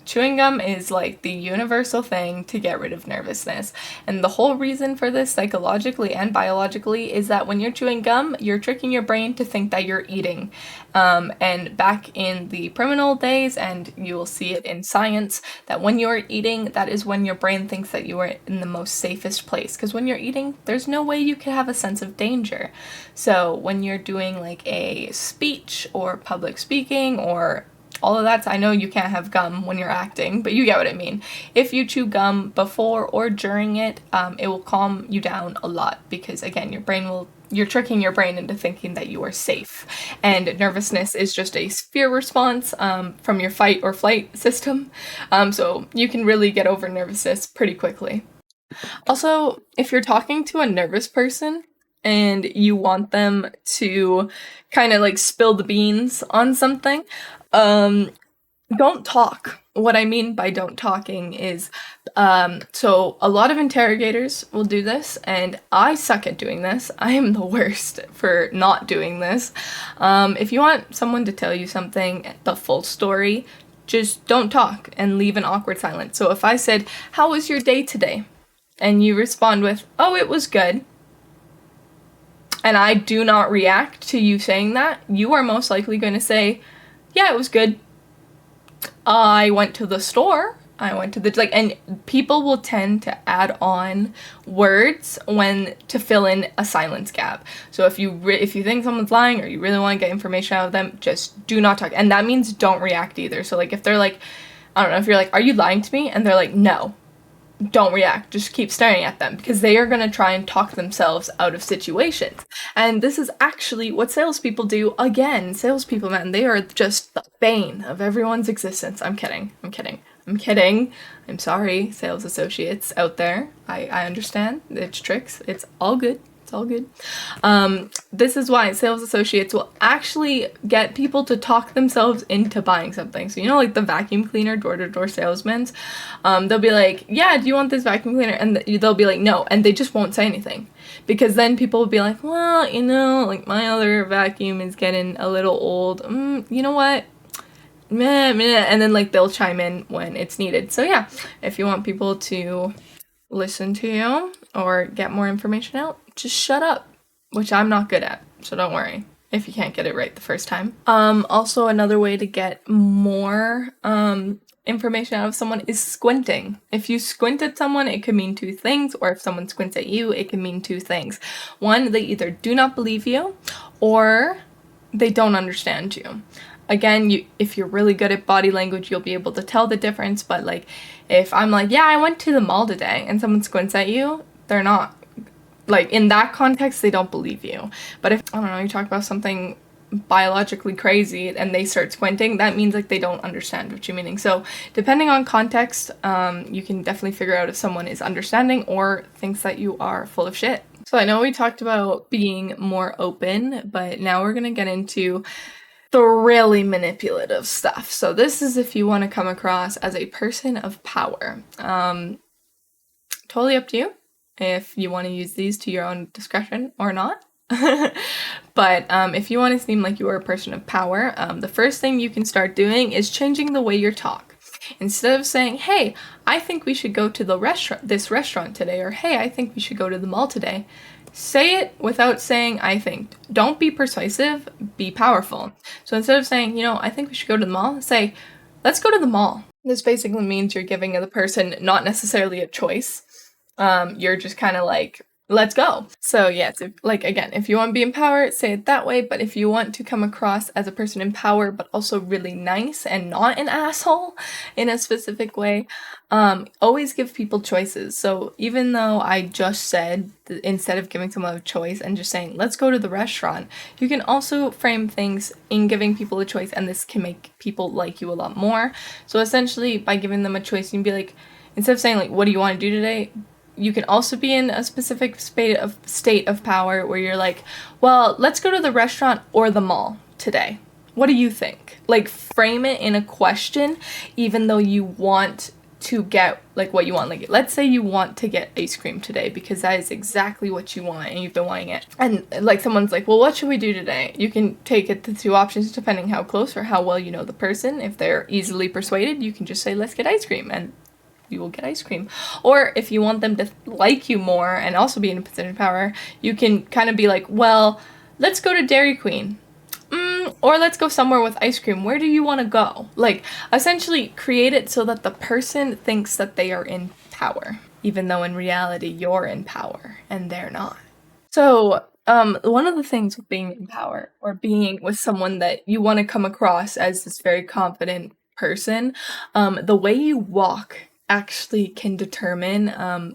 A: Chewing gum is like the universal thing to get rid of nervousness. And the whole reason for this, psychologically and biologically, is that when you're chewing gum, you're tricking your brain to think that you're eating. And back in the criminal days, and you will see it in science, that when you're eating, that is when your brain thinks that you are in the most safest place. Because when you're eating, there's no way you could have a sense of danger. So when you're doing like a speech or public speaking or all of that, I know you can't have gum when you're acting, but you get what I mean. If you chew gum before or during it, it will calm you down a lot, because again, you're tricking your brain into thinking that you are safe. And nervousness is just a fear response from your fight or flight system. So you can really get over nervousness pretty quickly. Also, if you're talking to a nervous person and you want them to kind of like spill the beans on something, don't talk. What I mean by don't talking is, so a lot of interrogators will do this, and I suck at doing this. I am the worst for not doing this. If you want someone to tell you something, the full story, just don't talk and leave an awkward silence. So if I said, how was your day today? And you respond with, oh, it was good, and I do not react to you saying that, you are most likely going to say, yeah, it was good. I went to the store. And people will tend to add on words to fill in a silence gap. So if you think someone's lying or you really want to get information out of them, just do not talk. And that means don't react either. So like if they're like, I don't know, if you're like, are you lying to me? And they're like, no. Don't react. Just keep staring at them, because they are going to try and talk themselves out of situations. And this is actually what salespeople do. Again, salespeople, man, they are just the bane of everyone's existence. I'm kidding. I'm sorry, sales associates out there. I understand. It's tricks. It's all good. It's all good. This is why sales associates will actually get people to talk themselves into buying something. So, like the vacuum cleaner door-to-door salesmen, they'll be like, yeah, do you want this vacuum cleaner? And they'll be like, no. And they just won't say anything. Because then people will be like, well, like my other vacuum is getting a little old. You know what? Meh. And then like they'll chime in when it's needed. So yeah, if you want people to listen to you or get more information out, just shut up, which I'm not good at, so don't worry if you can't get it right the first time. Also, another way to get more information out of someone is squinting. If you squint at someone, it could mean two things, or if someone squints at you, it can mean two things. One, they either do not believe you, or they don't understand you. Again, if you're really good at body language, you'll be able to tell the difference, but like, if I'm like, yeah, I went to the mall today, and someone squints at you, they're not. Like, in that context, they don't believe you. But if, I don't know, you talk about something biologically crazy and they start squinting, that means, like, they don't understand what you're meaning. So, depending on context, you can definitely figure out if someone is understanding or thinks that you are full of shit. So, I know we talked about being more open, but now we're going to get into the really manipulative stuff. So this is if you want to come across as a person of power. Totally up to you if you want to use these to your own discretion or not. But if you want to seem like you are a person of power, the first thing you can start doing is changing the way you talk. Instead of saying, hey, I think we should go to this restaurant today, or hey, I think we should go to the mall today, say it without saying I think. Don't be persuasive, be powerful. So instead of saying, I think we should go to the mall, say, let's go to the mall. This basically means you're giving the person not necessarily a choice. You're just kind of like, let's go. So yes, if you want to be in power, say it that way. But if you want to come across as a person in power, but also really nice and not an asshole in a specific way, always give people choices. So even though I just said instead of giving someone a choice and just saying, let's go to the restaurant, you can also frame things in giving people a choice, and this can make people like you a lot more. So essentially, by giving them a choice, you can be like, instead of saying like, what do you want to do today? You can also be in a specific state of power where you're like, well, let's go to the restaurant or the mall today. What do you think? Like, frame it in a question, even though you want to get like what you want. Like, let's say you want to get ice cream today because that is exactly what you want and you've been wanting it. And like someone's like, well, what should we do today? You can take it to two options depending how close or how well you know the person. If they're easily persuaded, you can just say, let's get ice cream, and you will get ice cream. Or if you want them to like you more and also be in a position of power, you can kind of be like, well, let's go to Dairy Queen. Or let's go somewhere with ice cream. Where do you want to go? Like, essentially create it so that the person thinks that they are in power, even though in reality you're in power and they're not. So, one of the things with being in power or being with someone that you want to come across as this very confident person, the way you walk actually can determine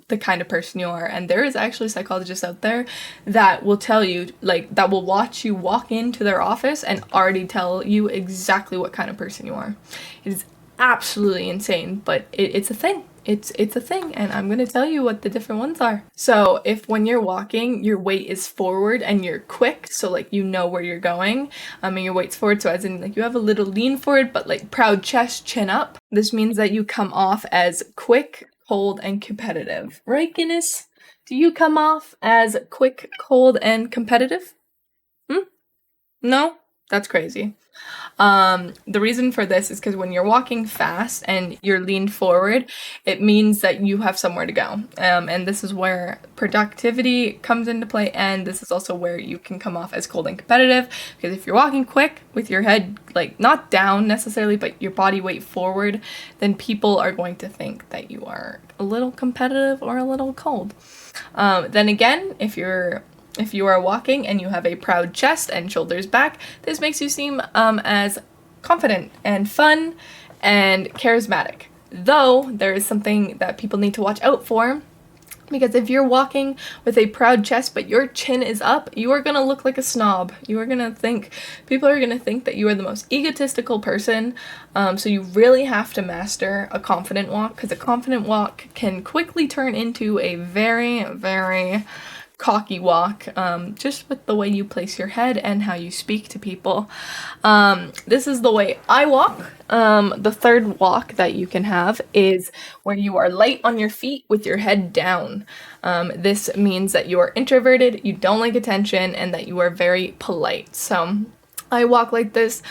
A: the kind of person you are. And there is actually psychologists out there that will tell you, like, that will watch you walk into their office and already tell you exactly what kind of person you are. It is absolutely insane, but it's a thing. It's a thing, and I'm going to tell you what the different ones are. So if when you're walking, your weight is forward and you're quick, so like you know where you're going, and your weight's forward, so as in like you have a little lean forward, but like proud chest, chin up. This means that you come off as quick, cold, and competitive. Right, Guinness? Do you come off as quick, cold, and competitive? No? That's crazy. The reason for this is because when you're walking fast and you're leaned forward, it means that you have somewhere to go. And this is where productivity comes into play, and this is also where you can come off as cold and competitive, because if you're walking quick with your head, like, not down necessarily, but your body weight forward, then people are going to think that you are a little competitive or a little cold. Then again, if you are walking and you have a proud chest and shoulders back, this makes you seem as confident and fun and charismatic. Though there is something that people need to watch out for, because if you're walking with a proud chest but your chin is up, you are going to look like a snob. People are going to think that you are the most egotistical person. So you really have to master a confident walk, because a confident walk can quickly turn into a very, very cocky walk, just with the way you place your head and how you speak to people. This is the way I walk. The third walk that you can have is where you are light on your feet with your head down. This means that you are introverted, you don't like attention, and that you are very polite. So I walk like this.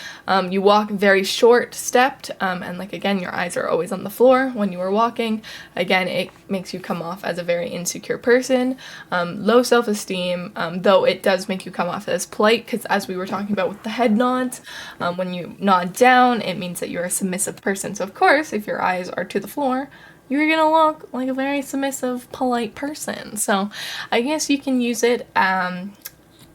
A: You walk very short-stepped, and like, again, your eyes are always on the floor when you are walking. Again, it makes you come off as a very insecure person, low self-esteem, though it does make you come off as polite, because as we were talking about with the head nods, when you nod down, it means that you're a submissive person. So of course, if your eyes are to the floor, you're gonna look like a very submissive, polite person. So I guess you can use it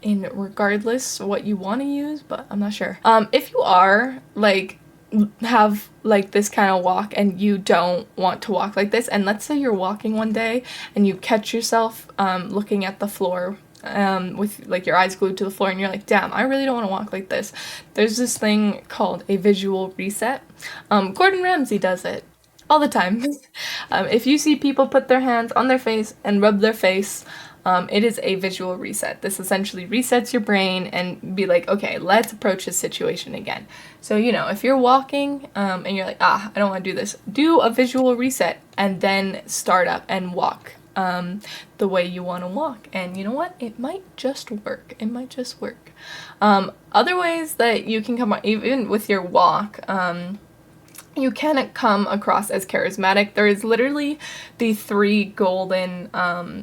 A: in regardless what you want to use, but I'm not sure. If you are have this kind of walk and you don't want to walk like this, and let's say you're walking one day and you catch yourself looking at the floor with like your eyes glued to the floor, and you're like, damn, I really don't want to walk like this. There's this thing called a visual reset. Gordon Ramsay does it all the time. If you see people put their hands on their face and rub their face, It is a visual reset. This essentially resets your brain and be like, okay, let's approach this situation again. So, if you're walking and you're like, I don't want to do this, do a visual reset and then start up and walk the way you want to walk. And you know what? It might just work. Other ways that you can come on, even with your walk, you can come across as charismatic. There is literally the 3 golden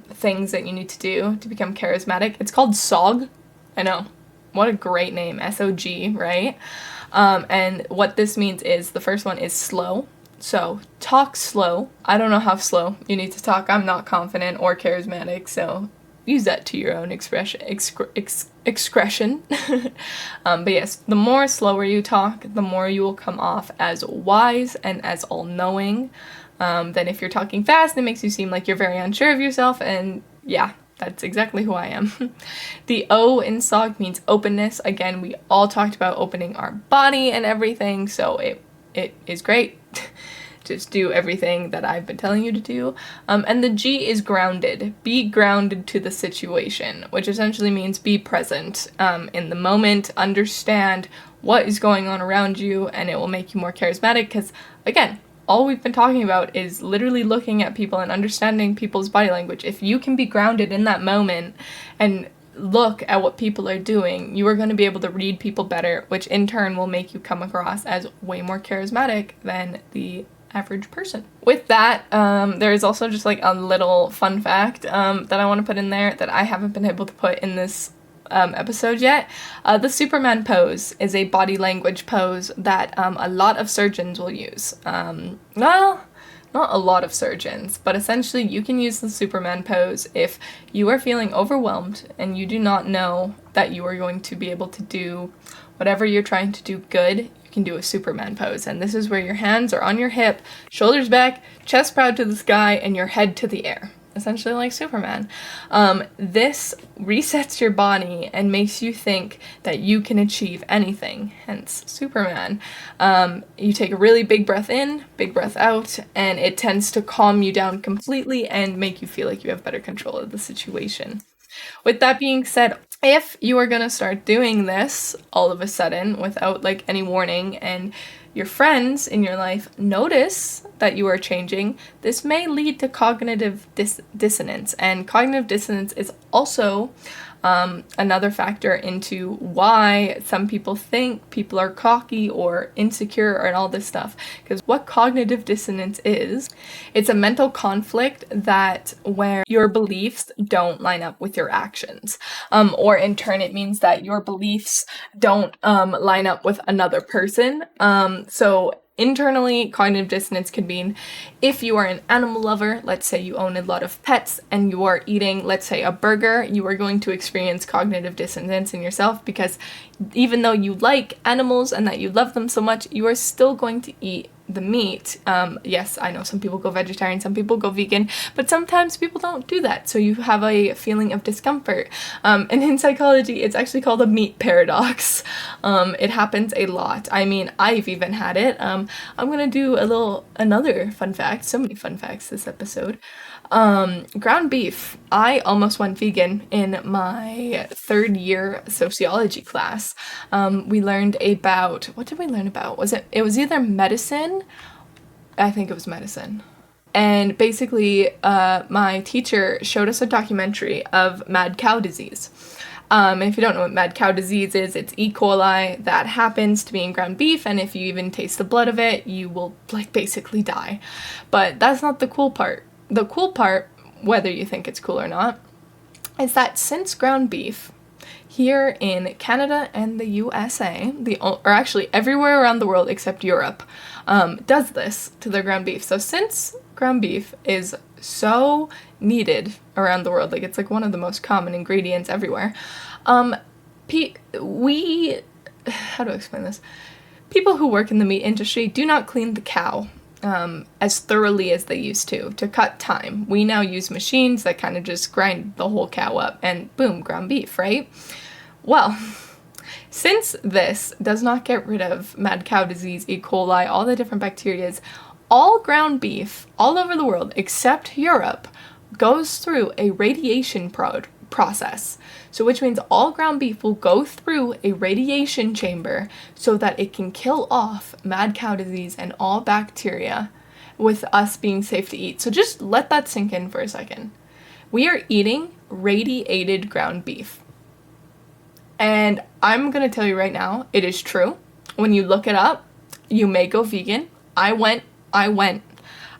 A: things that you need to do to become charismatic. It's called SOG. I know. What a great name. SOG, right? And what this means is, the first one is slow. So talk slow. I don't know how slow you need to talk. I'm not confident or charismatic, so use that to your own excretion. But yes, the more slower you talk, the more you will come off as wise and as all-knowing. Then if you're talking fast, it makes you seem like you're very unsure of yourself, and yeah, that's exactly who I am. The O in SOG means openness. Again, we all talked about opening our body and everything, so it is great. Just do everything that I've been telling you to do. And the G is grounded. Be grounded to the situation, which essentially means be present in the moment, understand what is going on around you, and it will make you more charismatic because, again, all we've been talking about is literally looking at people and understanding people's body language. If you can be grounded in that moment and look at what people are doing, you are going to be able to read people better, which in turn will make you come across as way more charismatic than the average person. With that, there is also just like a little fun fact that I want to put in there that I haven't been able to put in this episode yet. The Superman pose is a body language pose that a lot of surgeons will use. Well, not a lot of surgeons, but essentially you can use the Superman pose if you are feeling overwhelmed and you do not know that you are going to be able to do whatever you're trying to do good. You can do a Superman pose, and this is where your hands are on your hip, shoulders back, chest proud to the sky, and your head to the air. Essentially like Superman. This resets your body and makes you think that you can achieve anything, hence Superman. You take a really big breath in, big breath out, and it tends to calm you down completely and make you feel like you have better control of the situation. With that being said, if you are going to start doing this all of a sudden without like any warning, and your friends in your life notice that you are changing, this may lead to cognitive dissonance. And cognitive dissonance is also another factor into why some people think people are cocky or insecure and all this stuff. Because what cognitive dissonance is, it's a mental conflict that where your beliefs don't line up with your actions. Or in turn, it means that your beliefs don't line up with another person. So internally, cognitive dissonance could mean if you are an animal lover, let's say you own a lot of pets and you are eating, let's say, a burger, you are going to experience cognitive dissonance in yourself because even though you like animals and that you love them so much, you are still going to eat the meat. Yes, I know some people go vegetarian, some people go vegan, but sometimes people don't do that. So you have a feeling of discomfort. And in psychology, it's actually called a meat paradox. It happens a lot. I mean, I've even had it. I'm going to do another fun fact. So many fun facts this episode. Ground beef. I almost went vegan in my 3rd year sociology class. We learned about, what did we learn about? It was either medicine. I think it was medicine. And basically, my teacher showed us a documentary of mad cow disease. And if you don't know what mad cow disease is, it's E. coli that happens to be in ground beef, and if you even taste the blood of it, you will basically die. But that's not the cool part. The cool part, whether you think it's cool or not, is that since ground beef here in Canada and the USA, or actually everywhere around the world except Europe, does this to their ground beef. So since ground beef is so needed around the world, like it's like one of the most common ingredients everywhere, how do I explain this? People who work in the meat industry do not clean the cow as thoroughly as they used to cut time. We now use machines that kind of just grind the whole cow up and boom, ground beef, right? Well, since this does not get rid of mad cow disease, E. coli, all the different bacteria, all ground beef all over the world except Europe goes through a radiation process. So which means all ground beef will go through a radiation chamber so that it can kill off mad cow disease and all bacteria, with us being safe to eat. So just let that sink in for a second. We are eating radiated ground beef. And I'm going to tell you right now, it is true. When you look it up, you may go vegan. I won't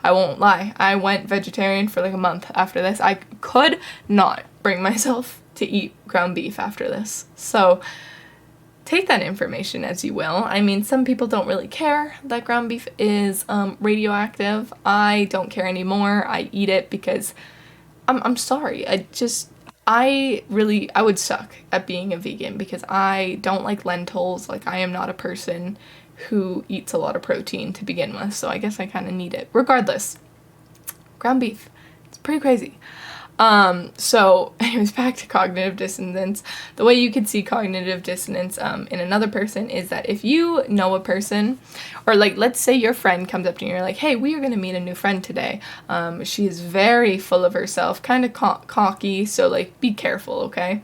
A: lie. I went vegetarian for like a month after this. I could not bring myself to eat ground beef after this. So take that information as you will. I mean, some people don't really care that ground beef is radioactive. I don't care anymore. I eat it because I'm sorry. I would suck at being a vegan because I don't like lentils. Like, I am not a person who eats a lot of protein to begin with, so I guess I kind of need it. Regardless, ground beef, it's pretty crazy. So anyways, back to cognitive dissonance. The way you could see cognitive dissonance in another person is that if you know a person, or like, let's say your friend comes up to you and you're like, hey, we are going to meet a new friend today. She is very full of herself, kind of cocky, so like, be careful, okay?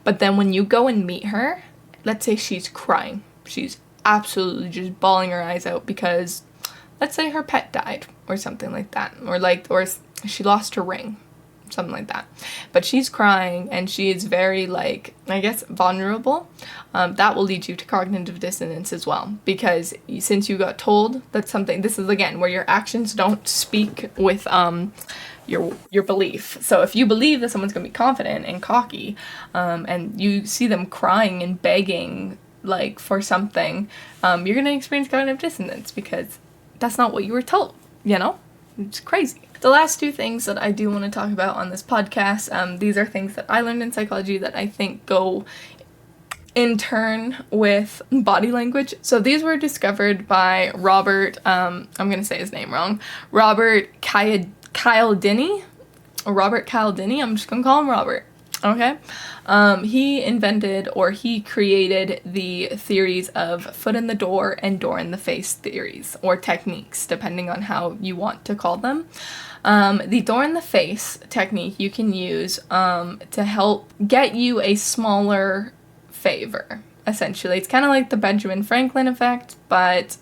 A: But then when you go and meet her, let's say she's crying. She's absolutely just bawling her eyes out because, let's say her pet died or something like that, or she lost her ring. Something like that. But she's crying and she is very, like, I guess, vulnerable. That will lead you to cognitive dissonance as well. Because since you got told that something, this is again where your actions don't speak with your belief. So if you believe that someone's going to be confident and cocky, and you see them crying and begging, like, for something, you're going to experience cognitive dissonance because that's not what you were told, you know? It's crazy. The last two things that I do want to talk about on this podcast, these are things that I learned in psychology that I think go in turn with body language. So these were discovered by Robert, I'm going to say his name wrong, Robert Cialdini, I'm just going to call him Robert. Okay, he created the theories of foot in the door and door in the face theories, or techniques, depending on how you want to call them. The door in the face technique you can use to help get you a smaller favor, essentially. It's kind of like the Benjamin Franklin effect, but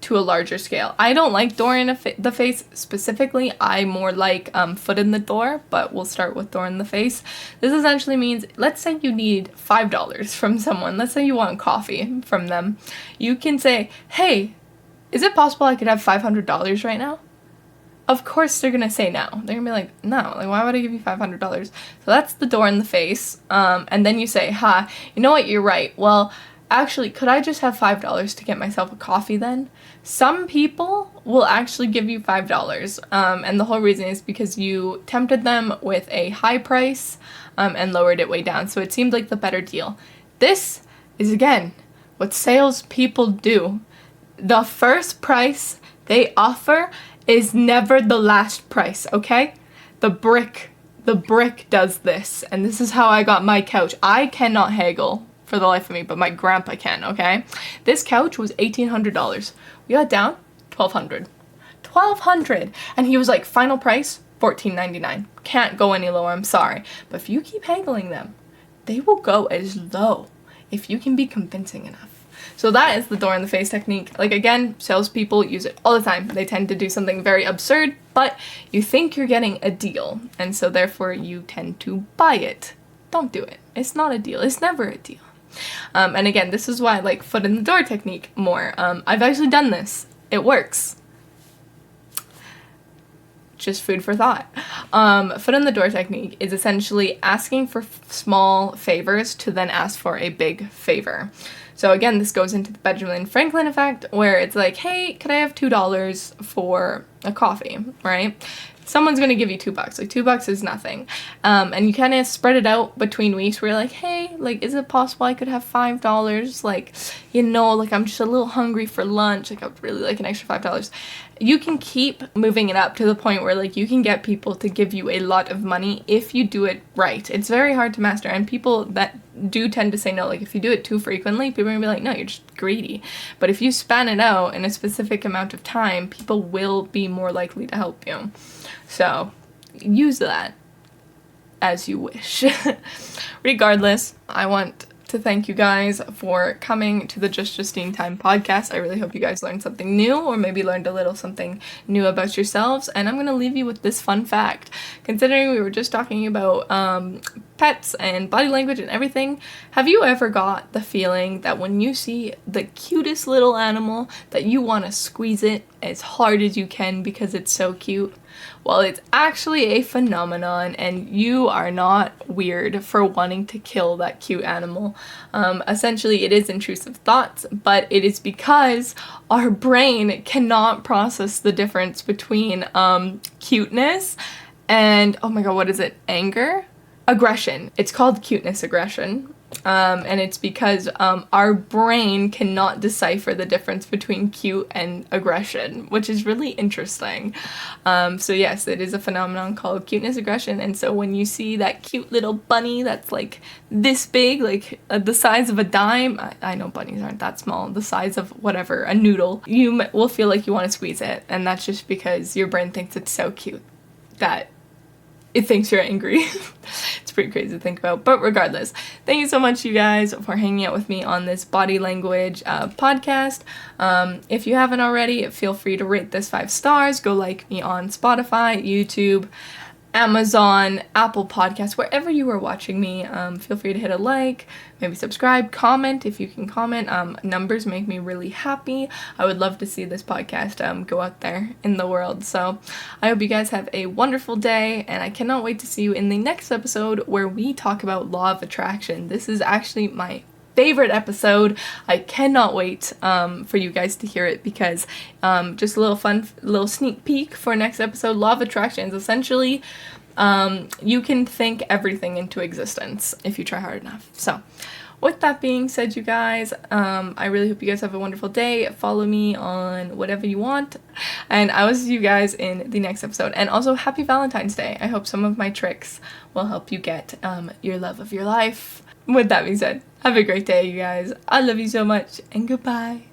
A: to a larger scale. I don't like door in the face specifically. I more like foot in the door, but we'll start with door in the face. This essentially means, let's say you need $5 from someone. Let's say you want coffee from them. You can say, hey, is it possible I could have $500 right now? Of course they're going to say no. They're going to be like, no, like, why would I give you $500? So that's the door in the face. And then you say, you know what, you're right. Well, actually, could I just have $5 to get myself a coffee then? Some people will actually give you $5. And the whole reason is because you tempted them with a high price and lowered it way down. So it seemed like the better deal. This is, again, what salespeople do. The first price they offer is never the last price, okay? The brick does this. And this is how I got my couch. I cannot haggle for the life of me, but my grandpa can, okay? This couch was $1,800. We got down $1,200. And he was like, final price, $1,499. Can't go any lower, I'm sorry. But if you keep haggling them, they will go as low if you can be convincing enough. So that is the door in the face technique. Like, again, salespeople use it all the time. They tend to do something very absurd, but you think you're getting a deal, and so therefore you tend to buy it. Don't do it. It's not a deal. It's never a deal. And again, this is why I like foot in the door technique more. I've actually done this. It works. Just food for thought. Foot in the door technique is essentially asking for small favors to then ask for a big favor. So again, this goes into the Benjamin Franklin effect, where it's like, hey, could I have $2 for a coffee, right? Someone's going to give you $2. Like, $2 is nothing. And you kind of spread it out between weeks where you're like, hey, like, is it possible I could have $5? Like, you know, like, I'm just a little hungry for lunch. Like, I would really like an extra $5. You can keep moving it up to the point where, like, you can get people to give you a lot of money if you do it right. It's very hard to master, and people that do tend to say no. Like, if you do it too frequently, people are gonna be like, no, you're just greedy. But if you span it out in a specific amount of time, people will be more likely to help you. So use that as you wish. Regardless, I want to thank you guys for coming to the Just Justine Time podcast. I really hope you guys learned something new, or maybe learned a little something new about yourselves. And I'm going to leave you with this fun fact. Considering we were just talking about pets and body language and everything, have you ever got the feeling that when you see the cutest little animal that you want to squeeze it as hard as you can because it's so cute? Well, it's actually a phenomenon, and you are not weird for wanting to kill that cute animal. Essentially, it is intrusive thoughts, but it is because our brain cannot process the difference between cuteness and, oh my god, what is it? Anger? Aggression. It's called cuteness aggression. And it's because our brain cannot decipher the difference between cute and aggression, which is really interesting. So yes, it is a phenomenon called cuteness aggression. And so when you see that cute little bunny that's like this big, like the size of a dime, I know bunnies aren't that small, the size of whatever, a noodle, you will feel like you want to squeeze it. And that's just because your brain thinks it's so cute that it thinks you're angry. It's pretty crazy to think about. But regardless, thank you so much, you guys, for hanging out with me on this body language podcast. If you haven't already, feel free to rate this 5 stars. Go like me on Spotify, YouTube, Amazon, Apple Podcasts, wherever you are watching me. Feel free to hit a like, maybe subscribe, comment if you can comment. Numbers make me really happy. I would love to see this podcast go out there in the world. So I hope you guys have a wonderful day, and I cannot wait to see you in the next episode where we talk about law of attraction. This is actually my favorite episode. I cannot wait for you guys to hear it, because just a little fun little sneak peek for next episode. Law of attraction is essentially you can think everything into existence if you try hard enough. So with that being said, you guys, I really hope you guys have a wonderful day. Follow me on whatever you want, and I will see you guys in the next episode. And also, happy Valentine's Day. I hope some of my tricks will help you get your love of your life. With that being said, have a great day, you guys. I love you so much, and goodbye.